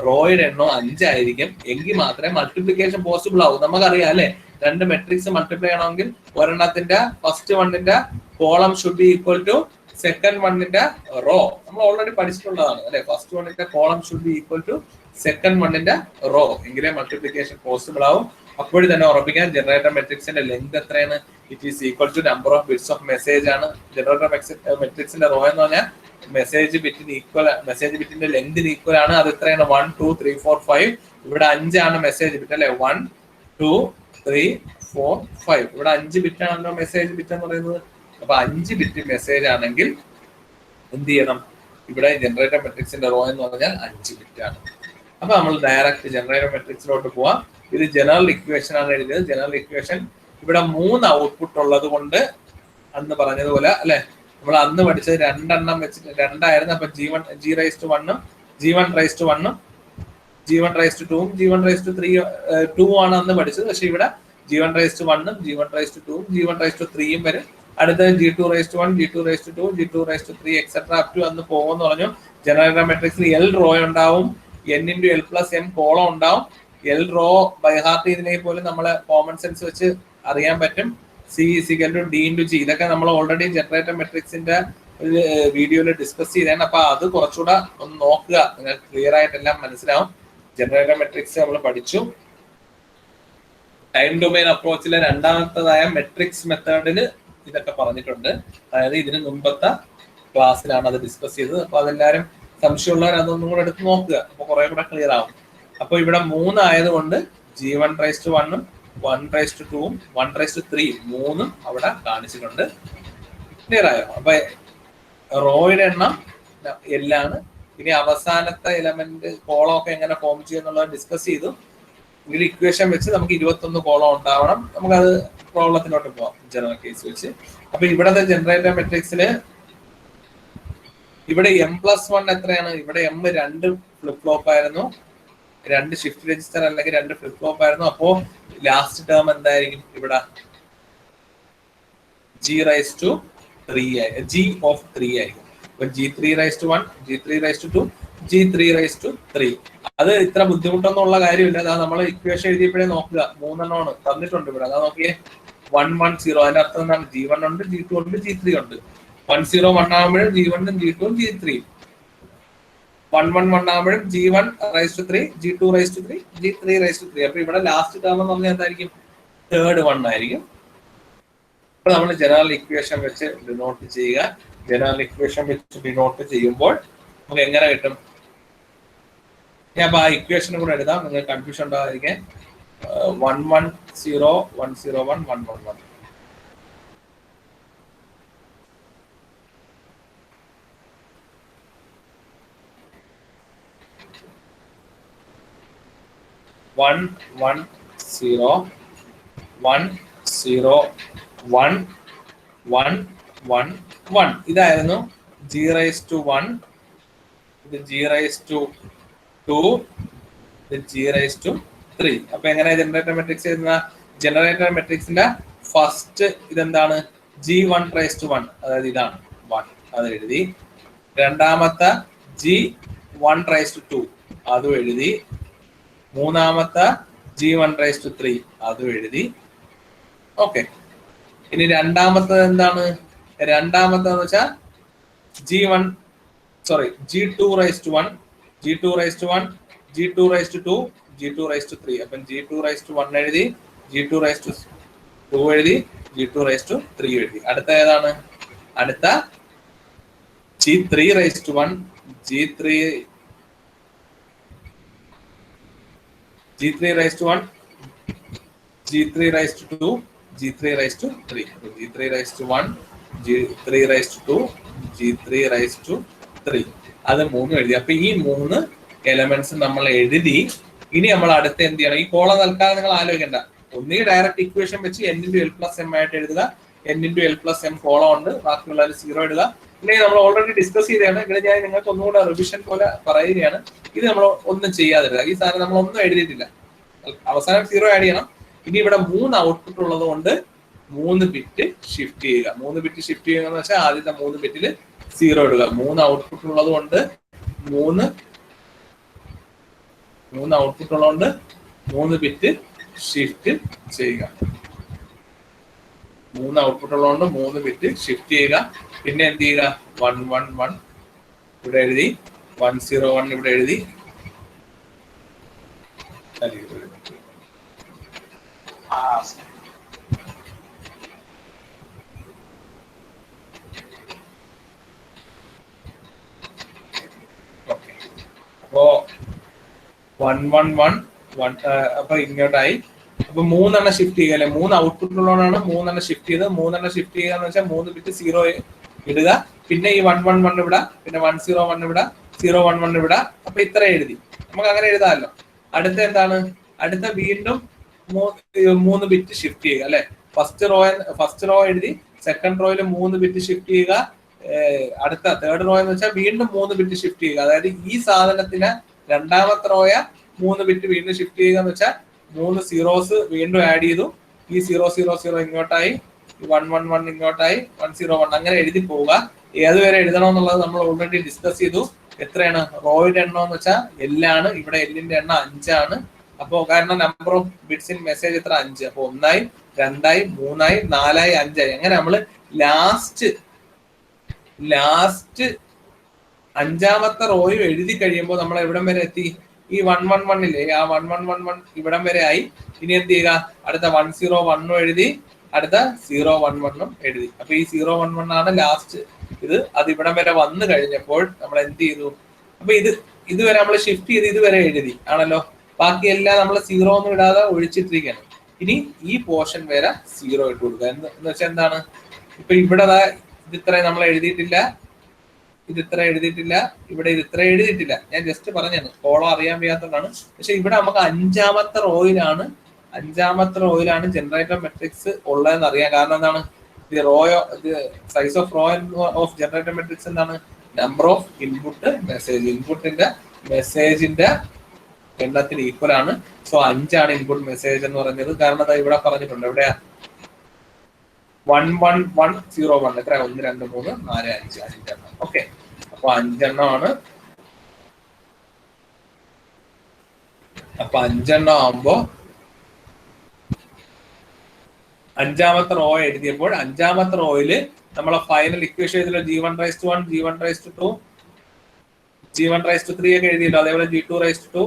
റോയുടെ എണ്ണം 5 ആയിരിക്കും. എങ്കിൽ മാത്രമേ മൾട്ടിപ്ലിക്കേഷൻ പോസിബിൾ ആവും. നമുക്കറിയാം അല്ലെ, 2 മെട്രിക്സ് മൾട്ടിപ്ലൈ ചെയ്യണമെങ്കിൽ ഒരെണ്ണത്തിന്റെ ഫസ്റ്റ് വണ്ണിന്റെ column should be equal to second വണ്ണിന്റെ റോ. നമ്മൾ ഓൾറെഡി പഠിച്ചിട്ടുള്ളതാണ് അല്ലെ. ഫസ്റ്റ് വണ്ണിന്റെ column should be equal to second വണ്ണിന്റെ റോ. എങ്കിലേ മൾട്ടിപ്ലിക്കേഷൻ പോസിബിൾ ആവും. അപ്പോഴും തന്നെ ഉറപ്പിക്കാൻ ജനറേറ്റർ മെട്രിക്സിന്റെ ലെങ്ത് എത്രയാണ്? It is equal to number of bits of message ആണ്. ജനറേറ്റർ മെട്രിക്സിന്റെ റോ എന്ന് പറഞ്ഞാൽ മെസ്സേജ് ബിറ്റിന് ഈക്വൽ, മെസ്സേജ് ബിറ്റിന്റെ ലെങ്തിന് ഈക്വൽ ആണ്. അത് എത്രയാണ്? 1 2 3 4 5. ഇവിടെ 5 ആണ് മെസ്സേജ് ബിറ്റ് അല്ലെ. 1 2 3 4 5. ഇവിടെ 5 ബിറ്റ് ആണല്ലോ മെസ്സേജ് ബിറ്റ് എന്ന് പറയുന്നത്. അപ്പൊ 5 ബിറ്റ് മെസ്സേജ് ആണെങ്കിൽ എന്ത് ചെയ്യണം? ഇവിടെ ജനറേറ്റർ മെട്രിക്സിന്റെ റോ എന്ന് പറഞ്ഞാൽ 5 ബിറ്റ് ആണ്. അപ്പൊ നമ്മൾ ഡയറക്റ്റ് ജനറേറ്റർ മെട്രിക്സിലോട്ട് പോവാം. ഇത് ജനറൽ ഇക്വേഷൻ ആണ് എഴുതിയത്. ജനറൽ ഇക്വേഷൻ ഇവിടെ 3 ഔട്ട്പുട്ട് ഉള്ളത് കൊണ്ട് അന്ന് പറഞ്ഞതുപോലെ അല്ലെ, നമ്മൾ അന്ന് പഠിച്ചത് 2 എണ്ണം വെച്ചിട്ട് 2 ആയിരുന്നു. അപ്പൊ G1 G1 G1 G1 G1 2 ആണ് അന്ന് പഠിച്ചത്. പക്ഷെ ഇവിടെ G1 G1 G1 വരും. അടുത്ത G2 G2 G2 etcetera up to അന്ന് പോകുമെന്ന് പറഞ്ഞു. ജനറേറ്റർ മെട്രിക്സിൽ L റോ ഉണ്ടാവും, N × L + M കോളം ഉണ്ടാവും. L റോ ബൈ ഹാർട്ട് ചെയ്തതിനെ പോലും നമ്മളെ കോമൺ സെൻസ് വെച്ച് അറിയാൻ പറ്റും. C = D × G. ഇതൊക്കെ നമ്മൾ ഓൾറെഡി ജനറേറ്റർ മെട്രിക്സിന്റെ ഒരു വീഡിയോയിൽ ഡിസ്കസ് ചെയ്തതാണ്. അപ്പൊ അത് കുറച്ചുകൂടെ ഒന്ന് നോക്കുക, നിങ്ങൾക്ക് ക്ലിയർ ആയിട്ടെല്ലാം മനസ്സിലാവും. ജനറേറ്റർ മെട്രിക്സ് നമ്മൾ പഠിച്ചു. ടൈം ഡൊമൈൻ അപ്രോച്ചിലെ രണ്ടാമത്തേതായ മെട്രിക്സ് മെത്തേഡിന് ഇതൊക്കെ പറഞ്ഞിട്ടുണ്ട്. അതായത് ഇതിന് മുൻപത്തെ ക്ലാസ്സിലാണ് അത് ഡിസ്കസ് ചെയ്തത്. അപ്പൊ അതെല്ലാരും സംശയമുള്ളവർ അതൊന്നും കൂടെ എടുത്ത് നോക്കുക. അപ്പൊ കുറെ കൂടെ ക്ലിയർ ആവും. അപ്പൊ ഇവിടെ 3 ആയതുകൊണ്ട് G1 1 1 2 1 3 3 അവിടെ കാണിച്ചിട്ടുണ്ട്. ക്ലിയർ ആയോ? അപ്പൊ റോയുടെ എണ്ണം എല്ലാണ്. ഇനി അവസാനത്തെ എലമെന്റ് കോളം ഒക്കെ എങ്ങനെ ഫോം ചെയ്യുന്നുള്ളത് ഡിസ്കസ് ചെയ്തു. ഇതിൽ ഇക്വേഷൻ വെച്ച് നമുക്ക് 21 കോളം ഉണ്ടാവണം. നമുക്കത് പ്രോബ്ലത്തിലോട്ട് പോവാം ജനറൽ കേസ് വെച്ച്. അപ്പൊ ഇവിടത്തെ ജനറേറ്റർ മെട്രിക്സില് ഇവിടെ M+1 എത്രയാണ്? ഇവിടെ M 2 ഫ്ലിപ്പ് ഫ്ലോപ്പ് ആയിരുന്നു, 2 ഷിഫ്റ്റ് രജിസ്റ്റർ അല്ലെങ്കിൽ 2 ഫ്ലിപ്പ് ഫ്ലോപ്പ് ആയിരുന്നു. അപ്പോ ലാസ്റ്റ് ടേം എന്തായിരിക്കും? ഇവിടെ G⁻3 ആയിരിക്കും. അപ്പൊ G3 1 G3 2 G3/3. അത് ഇത്ര ബുദ്ധിമുട്ടൊന്നുള്ള കാര്യമില്ല. അതാ നമ്മൾ ഇക്വേഷൻ എഴുതിയപ്പോഴേ നോക്കുക, 3 എണ്ണമാണ് തന്നിട്ടുണ്ട് ഇവിടെ. അതാ നോക്കിയേ 110. അതിന്റെ അർത്ഥം എന്താണ്? G1 ഉണ്ട്, G2 ഉണ്ട്, G3 ഉണ്ട്. 101 ആകുമ്പോഴും G1 ഉം G2 ഉം G3. 111 ആകുമ്പോഴും G1/3, G2/3, G3/3. അപ്പൊ ഇവിടെ ലാസ്റ്റ് ടേം എന്ന് പറഞ്ഞാൽ എന്തായിരിക്കും? തേർഡ് 1 ആയിരിക്കും. അപ്പൊ നമ്മൾ ജനറൽ ഇക്വേഷൻ വെച്ച് ഡിനോട്ട് ചെയ്യുക. ജനറൽ ഇക്വേഷൻ വെച്ച് ഡിനോട്ട് ചെയ്യുമ്പോൾ നമുക്ക് എങ്ങനെ കിട്ടും? ഞാൻ അപ്പൊ ആ ഇക്വേഷനും കൂടെ എഴുതാം, നിങ്ങൾ കൺഫ്യൂഷൻ ഉണ്ടാകാതിരിക്കാൻ. 110, 101, 111. One, 0, 1, 0, 1, 1, 1, 1. ഇതായിരുന്നു G1, ഇത് G2, ഇത് G3. അപ്പൊ എങ്ങനെ ജനറേറ്റർ മെട്രിക്സ് എഴുതുന്ന? ജനറേറ്റർ മെട്രിക്സിന്റെ ഫസ്റ്റ് ഇതെന്താണ്? G1/1, അതായത് ഇതാണ് 1, അത് എഴുതി. രണ്ടാമത്തെ G1/2, അതും എഴുതി. മൂന്നാമത്തെ G1/3, അതും എഴുതി. ഓക്കെ, ഇനി രണ്ടാമത്തത് എന്താണ്? രണ്ടാമത്തെന്ന് വെച്ചാൽ G2/1, G2/1, G2/2, G2/3. അപ്പം G2/1 എഴുതി, G2/2 എഴുതി, G2/3 എഴുതി. അടുത്ത ഏതാണ്? അടുത്ത G3/1, G3/1, G3/2, G3/3, G3/1, G3/2, G3/3. അത് 3 എഴുതി. അപ്പൊ ഈ 3 എലമെന്റ്സ് നമ്മൾ എഴുതി. ഇനി നമ്മൾ അടുത്ത് എന്ത് ചെയ്യണം? ഈ കോളം നൽകാതെ നിങ്ങൾ ആലോചിക്കണ്ട. ഒന്നീ ഡയറക്റ്റ് ഇക്വേഷൻ വെച്ച് n×l+m ആയിട്ട് എഴുതുക. n×l+m കോളം ഉണ്ട്, ബാക്കിയുള്ള 0 ഇടുക. ഇല്ലെങ്കിൽ നമ്മൾ ഓൾറെഡി ഡിസ്കസ് ചെയ്തതാണ്. ഇവിടെ ഞാൻ നിങ്ങൾക്ക് ഒന്നുകൂടെ റിവിഷൻ പോലെ പറയുകയാണ്. ഇത് നമ്മൾ ഒന്നും ചെയ്യാതിരുക. ഈ സാധനം നമ്മൾ ഒന്നും എഴുതിയിട്ടില്ല. അവസാനം 0 ആഡ് ചെയ്യണം. ഇനി ഇവിടെ 3 ഔട്ട്പുട്ട് ഉള്ളത് കൊണ്ട് 3 ബിറ്റ് ഷിഫ്റ്റ് ചെയ്യുക. 3 ബിറ്റ് ഷിഫ്റ്റ് ചെയ്യുക എന്ന് വെച്ചാൽ ആദ്യത്തെ 3 ബിറ്റിൽ 0 ഇടുക. 3 ഔട്ട്പുട്ട് ഉള്ളത് കൊണ്ട് 3 ഔട്ട്പുട്ട് ഉള്ളതുകൊണ്ട് 3 ബിറ്റ് ഷിഫ്റ്റ് ചെയ്യുക. 3 ഔട്ട്പുട്ട് ഉള്ളതുകൊണ്ട് 3 ബിറ്റ് ഷിഫ്റ്റ് ചെയ്യുക. പിന്നെ എന്ത് ചെയ്യുക? 111 ഇവിടെ എഴുതി, 101 ഇവിടെ എഴുതി. അപ്പോ 111 അപ്പൊ ഇങ്ങോട്ടായി. അപ്പൊ 3 ഷിഫ്റ്റ് ചെയ്യുക അല്ലെ? 3 ഔട്ട്പുട്ട് ഉള്ളതാണ് 3 ഷിഫ്റ്റ് ചെയ്ത്. 3 ഷിഫ്റ്റ് ചെയ്യുക എന്ന് വെച്ചാൽ 3 ബിറ്റ് 0 ഇടുക. പിന്നെ ഈ 111 ഇവിടെ, പിന്നെ 101 ഇവിടെ, 011 ഇവിടെ. അപ്പൊ ഇത്ര എഴുതി. നമുക്ക് അങ്ങനെ എഴുതാമല്ലോ. അടുത്ത എന്താണ്? അടുത്ത വീണ്ടും 3 ബിറ്റ് ഷിഫ്റ്റ് ചെയ്യുക അല്ലെ? ഫസ്റ്റ് റോ എഴുതി. സെക്കൻഡ് റോയിൽ 3 ബിറ്റ് ഷിഫ്റ്റ് ചെയ്യുക. അടുത്ത തേർഡ് റോ എന്ന് വെച്ചാൽ വീണ്ടും 3 ബിറ്റ് ഷിഫ്റ്റ് ചെയ്യുക. അതായത് ഈ സാധനത്തിന് രണ്ടാമത്തെ റോയ 3 ബിറ്റ് വീണ്ടും ഷിഫ്റ്റ് ചെയ്യുക എന്ന് വെച്ചാൽ 3 സീറോസ് വീണ്ടും ആഡ് ചെയ്തു. ഈ 000 ഇങ്ങോട്ടായി, 111 ഇങ്ങോട്ടായി, 101 അങ്ങനെ എഴുതി പോവുക. ഏതുവരെ എഴുതണം എന്നുള്ളത് നമ്മൾ ഓൾറെഡി ഡിസ്കസ് ചെയ്തു. എത്രയാണ് റോയുടെ എണ്ണം എന്ന് വെച്ചാൽ എല്ലാണ്. ഇവിടെ എല്ലിന്റെ എണ്ണം 5 ആണ്. അപ്പോ കാരണം number of bits in message എത്ര? 5. അപ്പൊ 1 ആയി, 2 ആയി, 3 ആയി, 4 ആയി, 5 ആയി. അങ്ങനെ നമ്മള് ലാസ്റ്റ് അഞ്ചാമത്തെ റോയും എഴുതി കഴിയുമ്പോൾ നമ്മൾ എവിടം വരെ എത്തി? ഈ 111 ആ 111 ഇവിടം വരെ ആയി. ഇനി എന്ത് ചെയ്യുക? അടുത്ത 101 എഴുതി, അടുത്ത 011 എഴുതി. അപ്പൊ ഈ 011 ആണ് ലാസ്റ്റ് ഇത്. അത് ഇവിടം വരെ വന്നു കഴിഞ്ഞപ്പോൾ നമ്മൾ എന്ത് ചെയ്തു? അപ്പൊ ഇതുവരെ നമ്മൾ ഷിഫ്റ്റ് ചെയ്ത് ഇതുവരെ എഴുതി ആണല്ലോ. ബാക്കിയെല്ലാം നമ്മൾ 0 ഒന്നും ഇടാതെ ഒഴിച്ചിട്ടിരിക്കുകയാണ്. ഇനി ഈ പോർഷൻ വരെ 0 ഇട്ട് കൊടുക്കുക. എന്ന് വെച്ചാൽ എന്താണ്? ഇപ്പൊ ഇവിടെ ഇതിത്ര നമ്മൾ എഴുതിയിട്ടില്ല, ഇതിത്ര എഴുതിയിട്ടില്ല, ഇവിടെ ഇതിത്ര എഴുതിയിട്ടില്ല. ഞാൻ ജസ്റ്റ് പറഞ്ഞാണ്, കോളം അറിയാൻ വയ്യാത്തതാണ്. പക്ഷെ ഇവിടെ നമുക്ക് അഞ്ചാമത്തെ റോയിലാണ് ജനറേറ്റർ മെട്രിക്സ് ഉള്ളതെന്ന് അറിയാം. കാരണം എന്താണ്? Size of row of generator matrix എന്താണ്? Number of input message. ഇൻപുട്ടിന്റെ മെസ്സേജിന്റെ എണ്ണത്തിന് ഈക്വൽ ആണ്. സോ 5 ആണ് ഇൻപുട്ട് മെസ്സേജ് എന്ന് പറഞ്ഞത്. കാരണം അത് ഇവിടെ പറഞ്ഞിട്ടുണ്ട്. എവിടെയാ? 11101 എത്ര? 1 2 3 4 5 5 എണ്ണം. ഓക്കെ, അപ്പൊ 5 എണ്ണമാണ് അപ്പൊ 5 ആവുമ്പോ അഞ്ചാമത്തെ റോ എഴുതിയപ്പോൾ അഞ്ചാമത്തെ റോയില് നമ്മളെ final equation എഴുതിയല്ലോ G1/1, G1/2, G1/3 ഒക്കെ എഴുതിയല്ലോ. അതേപോലെ G2/2,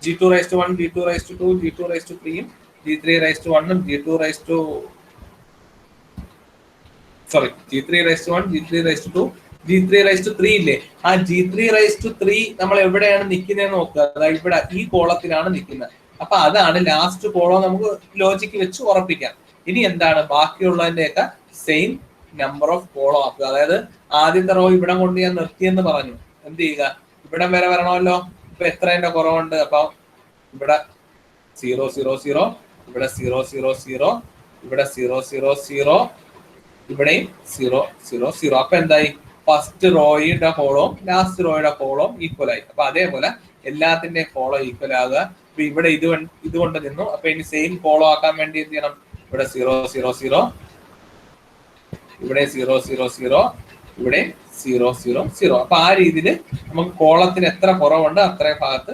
G2/1, G2/2, G2/3, G3/1, G3/1, G3/2, G3/3 ഇല്ലേ? ആ G3/3 നമ്മൾ എവിടെയാണ് നിൽക്കുന്നത് നോക്കുക. അതായത് ഇവിടെ ഈ കോളത്തിലാണ് നിൽക്കുന്നത്. അപ്പൊ അതാണ് ലാസ്റ്റ് കോളം. നമുക്ക് ലോജിക്ക് വെച്ച് ഉറപ്പിക്കാം. ഇനി എന്താണ് ബാക്കിയുള്ളതിന്റെയൊക്കെ സെയിം നമ്പർ ഓഫ് കോളം ആക്കുക. അതായത് ആദ്യത്തെ റോ ഇവിടെ കൊണ്ട് ഞാൻ നിർത്തിയെന്ന് പറഞ്ഞു. എന്ത് ചെയ്യുക? ഇവിടം വരെ വരണമല്ലോ. ഇപ്പൊ എത്രേന്റെ കുറവുണ്ട്? അപ്പൊ ഇവിടെ 0 0 0, ഇവിടെ 0 0 0, ഇവിടെ 0 0 0, ഇവിടെയും 0 0 0. അപ്പൊ എന്തായി? ഫസ്റ്റ് റോയുടെ കോളവും ലാസ്റ്റ് റോയുടെ കോളവും ഈക്വൽ ആയി. അപ്പൊ അതേപോലെ എല്ലാത്തിന്റെയും കോളം ഈക്വൽ ആകുക. അപ്പൊ ഇവിടെ ഇതുകൊണ്ട് നിന്നു. അപ്പൊ ഇനി സെയിം കോളം ആക്കാൻ വേണ്ടി എന്ത് ചെയ്യണം? ഇവിടെ 0 0 0, ഇവിടെ 0 0 0, ഇവിടെ 0 0 0. അപ്പൊ ആ രീതിയിൽ നമുക്ക് കോളത്തിന് എത്ര കുറവുണ്ട് അത്രയും ഭാഗത്ത്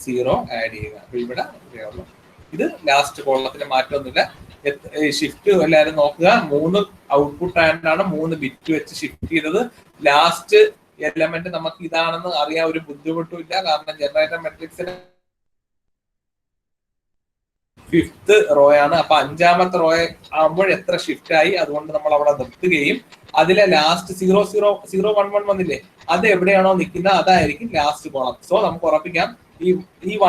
0 ആഡ് ചെയ്യുക. അപ്പൊ ഇവിടെ ഉള്ളൂ. ഇത് ലാസ്റ്റ് കോളത്തിന് മാറ്റമൊന്നുമില്ല. ഷിഫ്റ്റ് എല്ലാവരും നോക്കുക. 3 ഔട്ട്പുട്ട് ആൻഡാണ് 3 ബിറ്റ് വെച്ച് ഷിഫ്റ്റ് ചെയ്തത്. ലാസ്റ്റ് എലമെന്റ് നമുക്ക് ഇതാണെന്ന് അറിയാൻ ഒരു ബുദ്ധിമുട്ടും ഇല്ല. കാരണം ജനറേറ്റർ മെട്രിക്സിന് 5th റോ ആണ്. അപ്പൊ 5ാമത്തെ റോ ആകുമ്പോൾ എത്ര ഷിഫ്റ്റ് ആയി, അതുകൊണ്ട് നമ്മൾ അവിടെ നിർത്തുകയും അതിലെ ലാസ്റ്റ് 0 0 0 1 1 വന്നില്ലേ, അത് എവിടെയാണോ നിൽക്കുന്നത് അതായിരിക്കും ലാസ്റ്റ് കോളം. സോ നമുക്ക് ഉറപ്പിക്കാം ഈ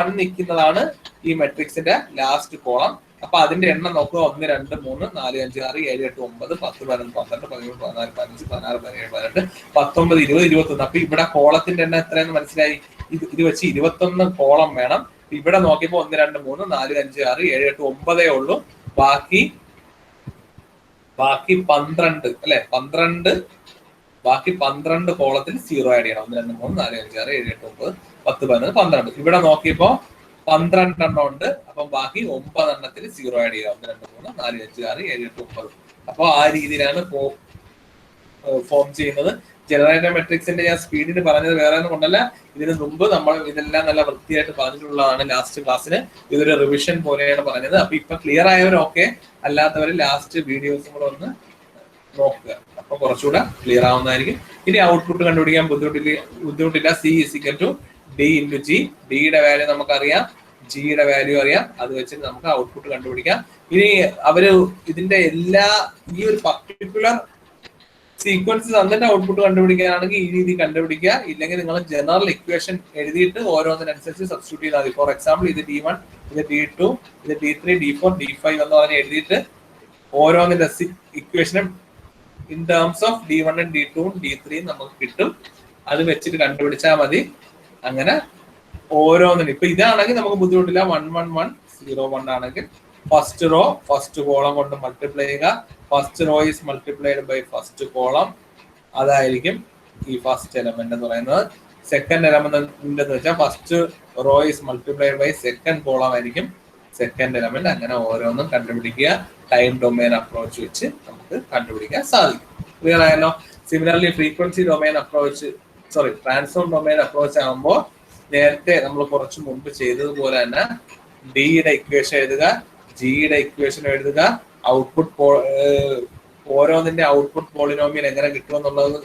1 നിൽക്കുന്നതാണ് ഈ മെട്രിക്സിന്റെ ലാസ്റ്റ് കോളം. അപ്പൊ അതിന്റെ എണ്ണം നോക്കുക. 1 2 3 4 5 6 7 8 9 10 11 12 13 14 15 16 17 18 19 20 21. അപ്പൊ ഇവിടെ കോളത്തിന്റെ എണ്ണം എത്രയെന്ന് മനസ്സിലായി. ഇത് വെച്ച് 21 കോളം വേണം. ഇവിടെ നോക്കിയപ്പോ 1 2 3 4 5 6 7 8 9 ഉള്ളൂ. ബാക്കി 12 അല്ലെ? 12 കോളത്തിൽ 0 ആഡ് ചെയ്യണം. 1 2 3 4 5 6 7 8 9 10 11 12. ഇവിടെ നോക്കിയപ്പോ 12 എണ്ണം ഉണ്ട്. അപ്പൊ ബാക്കി 9 എണ്ണത്തിൽ 0 ആഡ് ചെയ്യുക. 1 2 3 4 5 6 7 8 9. അപ്പൊ ആ രീതിയിലാണ് ഫോം ചെയ്യുന്നത്. ജനറേറ്റർ മെട്രിക്സിന്റെ ഞാൻ സ്പീഡിന് പറഞ്ഞത് വേറെ ഒന്നും കൊണ്ടല്ല. ഇതിന് മുമ്പ് നമ്മൾ ഇതെല്ലാം നല്ല വൃത്തിയായിട്ട് പറഞ്ഞിട്ടുള്ളതാണ് ലാസ്റ്റ് ക്ലാസ്സിന്. ഇതൊരു റിവിഷൻ പോലെയാണ് പറഞ്ഞത്. അപ്പൊ ഇപ്പൊ ക്ലിയർ ആയവർ ഓക്കെ, അല്ലാത്തവർ ലാസ്റ്റ് വീഡിയോസും കൂടെ ഒന്ന് നോക്കുക. അപ്പൊ കുറച്ചുകൂടെ ക്ലിയർ ആവുന്നതായിരിക്കും. ഇനി ഔട്ട്പുട്ട് കണ്ടുപിടിക്കാൻ ബുദ്ധിമുട്ടില്ല. C = D × G. ഡിയുടെ വാല്യൂ നമുക്കറിയാം, ജിയുടെ വാല്യൂ അറിയാം. അത് വെച്ചിട്ട് നമുക്ക് ഔട്ട്പുട്ട് കണ്ടുപിടിക്കാം. ഇനി അവര് ഇതിന്റെ ഈ ഒരു പർട്ടിക്കുലർ സീക്വൻസ് തന്നിട്ട് ഔട്ട്പുട്ട് കണ്ടുപിടിക്കാനാണെങ്കിൽ ഈ രീതി കണ്ടുപിടിക്കുക. ഇല്ലെങ്കിൽ നിങ്ങൾ ജനറൽ ഇക്വേഷൻ എഴുതിയിട്ട് ഓരോന്നിനനുസരിച്ച് സബ്സ്റ്റിറ്റ്യൂട്ട് ചെയ്താൽ മതി. ഫോർ എക്സാമ്പിൾ ഇത് D1, ഇത് D2, ഇത് D3, D4, D5 എന്ന് പറഞ്ഞ് എഴുതിയിട്ട് ഓരോന്നിന്റെ ഇക്വേഷനും in terms of D1 D2 D3 നമുക്ക് കിട്ടും. അത് വെച്ചിട്ട് കണ്ടുപിടിച്ചാൽ മതി. അങ്ങനെ ഓരോന്നിനും ഇപ്പൊ ഇതാണെങ്കിൽ നമുക്ക് ബുദ്ധിമുട്ടില്ല. 1 1 1 0 1 ആണെങ്കിൽ ഫസ്റ്റ് റോ ഫസ്റ്റ് കോളം കൊണ്ട് മൾട്ടിപ്ലൈ ചെയ്യുക. First row is multiplied by first column. അതായിരിക്കും ഈ ഫസ്റ്റ് എലമെന്റ് എന്ന് പറയുന്നത്. സെക്കൻഡ് എലമെന്റ് എന്ന് വെച്ചാൽ first row is multiplied by second column ആയിരിക്കും സെക്കൻഡ് എലമെന്റ്. അങ്ങനെ ഓരോന്നും കണ്ടുപിടിക്കുക. ടൈം ഡൊമൈൻ അപ്രോച്ച് വെച്ച് നമുക്ക് കണ്ടുപിടിക്കാൻ സാധിക്കും. ക്ലിയർ ആയല്ലോ? Similarly frequency domain approach transform domain approach ആകുമ്പോൾ നേരത്തെ നമ്മൾ കുറച്ച് മുമ്പ് ചെയ്തതുപോലെ തന്നെ ഡിയുടെ ഇക്വേഷൻ എഴുതുക, ജിയുടെ ഇക്വേഷൻ എഴുതുക, ഔട്ട്പുട്ട് ഓരോന്നിന്റെ ഔട്ട്പുട്ട് പോളിനോമിയൽ എങ്ങനെ കിട്ടുമെന്നുള്ളത്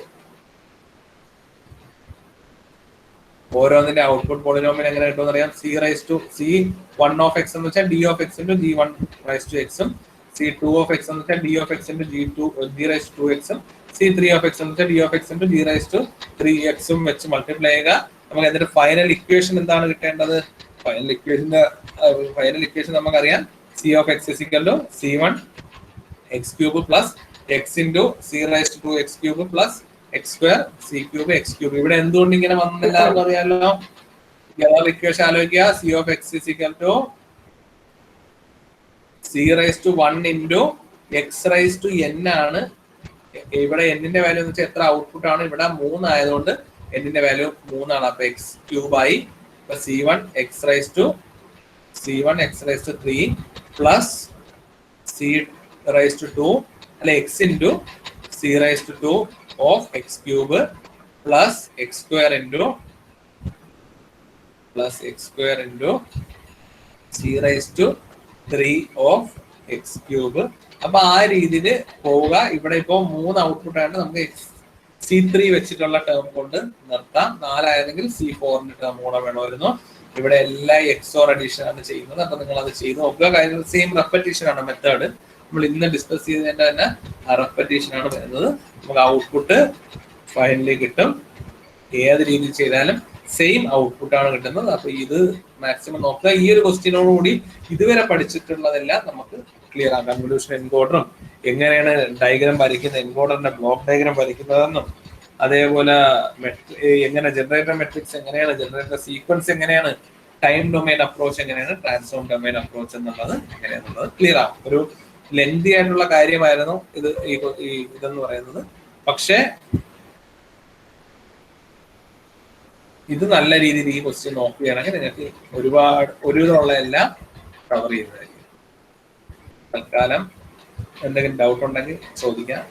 എങ്ങനെ കിട്ടുമെന്ന് അറിയാം. C1 എന്ന് വെച്ചാൽ D(x) × G1(x) ഉം C2 എന്ന് വെച്ചാൽ D(x) × G(2x) ഉം C3 എന്ന് വെച്ചാൽ D(x) × G(3x) ഉം വെച്ച് മൾട്ടിപ്ലൈ ചെയ്യുക. നമുക്ക് എന്നിട്ട് ഫൈനൽ ഇക്വേഷൻ എന്താണ് കിട്ടേണ്ടത്? ഫൈനൽ ഇക്വേഷൻ നമുക്കറിയാം. C(x) = C1 x³ plus x × C(2x³ plus x² C³ x³. ഇവിടെ എന്തുകൊണ്ട് ഇങ്ങനെ വന്നെന്ന് എല്ലാവർക്കും അറിയാമല്ലോ. ജനറൽ ഇക്വേഷൻ ആലോചിക്കുക. C(x) = C(1 × x⁻n) ആണ്. ഇവിടെ n-ന്റെ വാല്യൂ എന്ന് വെച്ചാൽ എത്ര ഔട്ട്പുട്ട് ആണ്. ഇവിടെ 3 ആയതുകൊണ്ട് n-ന്റെ വാല്യൂ 3 ആണ്. അപ്പൊ x³ ആയി. C1 x⁻3 പ്ലസ് C(2) അല്ലെ x × C(2) of x³ plus x² × c⁻³ അപ്പൊ ആ രീതിയിൽ പോവുക. ഇവിടെ ഇപ്പോ 3 ഔട്ട്പുട്ട് ആയിട്ട് നമുക്ക് C3 വെച്ചിട്ടുള്ള ടേം കൊണ്ട് നിർത്താം. 4 ആയിരുന്നെങ്കിൽ C4ന്റെ ടേം കൂടെ വേണമായിരുന്നു. ഇവിടെ എല്ലാ XOR അഡീഷൻ ആണ് ചെയ്യുന്നത്. അപ്പൊ നിങ്ങൾ അത് ചെയ്ത് നോക്കുക. കാര്യം സെയിം റെപ്പറ്റീഷൻ ആണ് മെത്തേഡ്. നമ്മൾ ഇന്ന് ഡിസ്കസ് ചെയ്തതിന്റെ തന്നെ റെപ്പറ്റീഷൻ ആണ് വരുന്നത്. നമുക്ക് ഔട്ട്പുട്ട് ഫൈനലി കിട്ടും. ഏത് രീതിയിൽ ചെയ്താലും സെയിം ഔട്ട്പുട്ട് ആണ് കിട്ടുന്നത്. അപ്പൊ ഇത് മാക്സിമം നോക്കുക. ഈ ഒരു ക്വസ്റ്റ്യനോട് കൂടി ഇതുവരെ പഠിച്ചിട്ടുള്ളതെല്ലാം നമുക്ക് ക്ലിയർ ആക്കാം. കൺവല്യൂഷൻ എൻകോഡറും എങ്ങനെയാണ് ഡയഗ്രാം വരയ്ക്കുന്നത്, എൻകോഡറിന്റെ ബ്ലോക്ക് ഡയഗ്രാം വരയ്ക്കുന്നതെന്നും, അതേപോലെ എങ്ങനെ ജനറേറ്റർ മെട്രിക്സ് എങ്ങനെയാണ്, ജനറേറ്റർ സീക്വൻസ് എങ്ങനെയാണ്, ടൈം ഡൊമൈൻ അപ്രോച്ച് എങ്ങനെയാണ്, ട്രാൻസ്ഫോം ഡൊമൈൻ അപ്രോച്ച് എന്നുള്ളത് എങ്ങനെയാണെന്നുള്ളത് ക്ലിയർ ആവും. ഒരു ലെന്തി ആയിട്ടുള്ള കാര്യമായിരുന്നു ഇതെന്ന് പറയുന്നത്. പക്ഷേ ഇത് നല്ല രീതിയിൽ ഈ ക്വസ്റ്റ്യൻ നോക്കുകയാണെങ്കിൽ നിങ്ങൾക്ക് ഒരുവിധമുള്ള എല്ലാം കവർ ചെയ്യുന്നതായിരിക്കും. തൽക്കാലം എന്തെങ്കിലും ഡൗട്ട് ഉണ്ടെങ്കിൽ ചോദിക്കാം.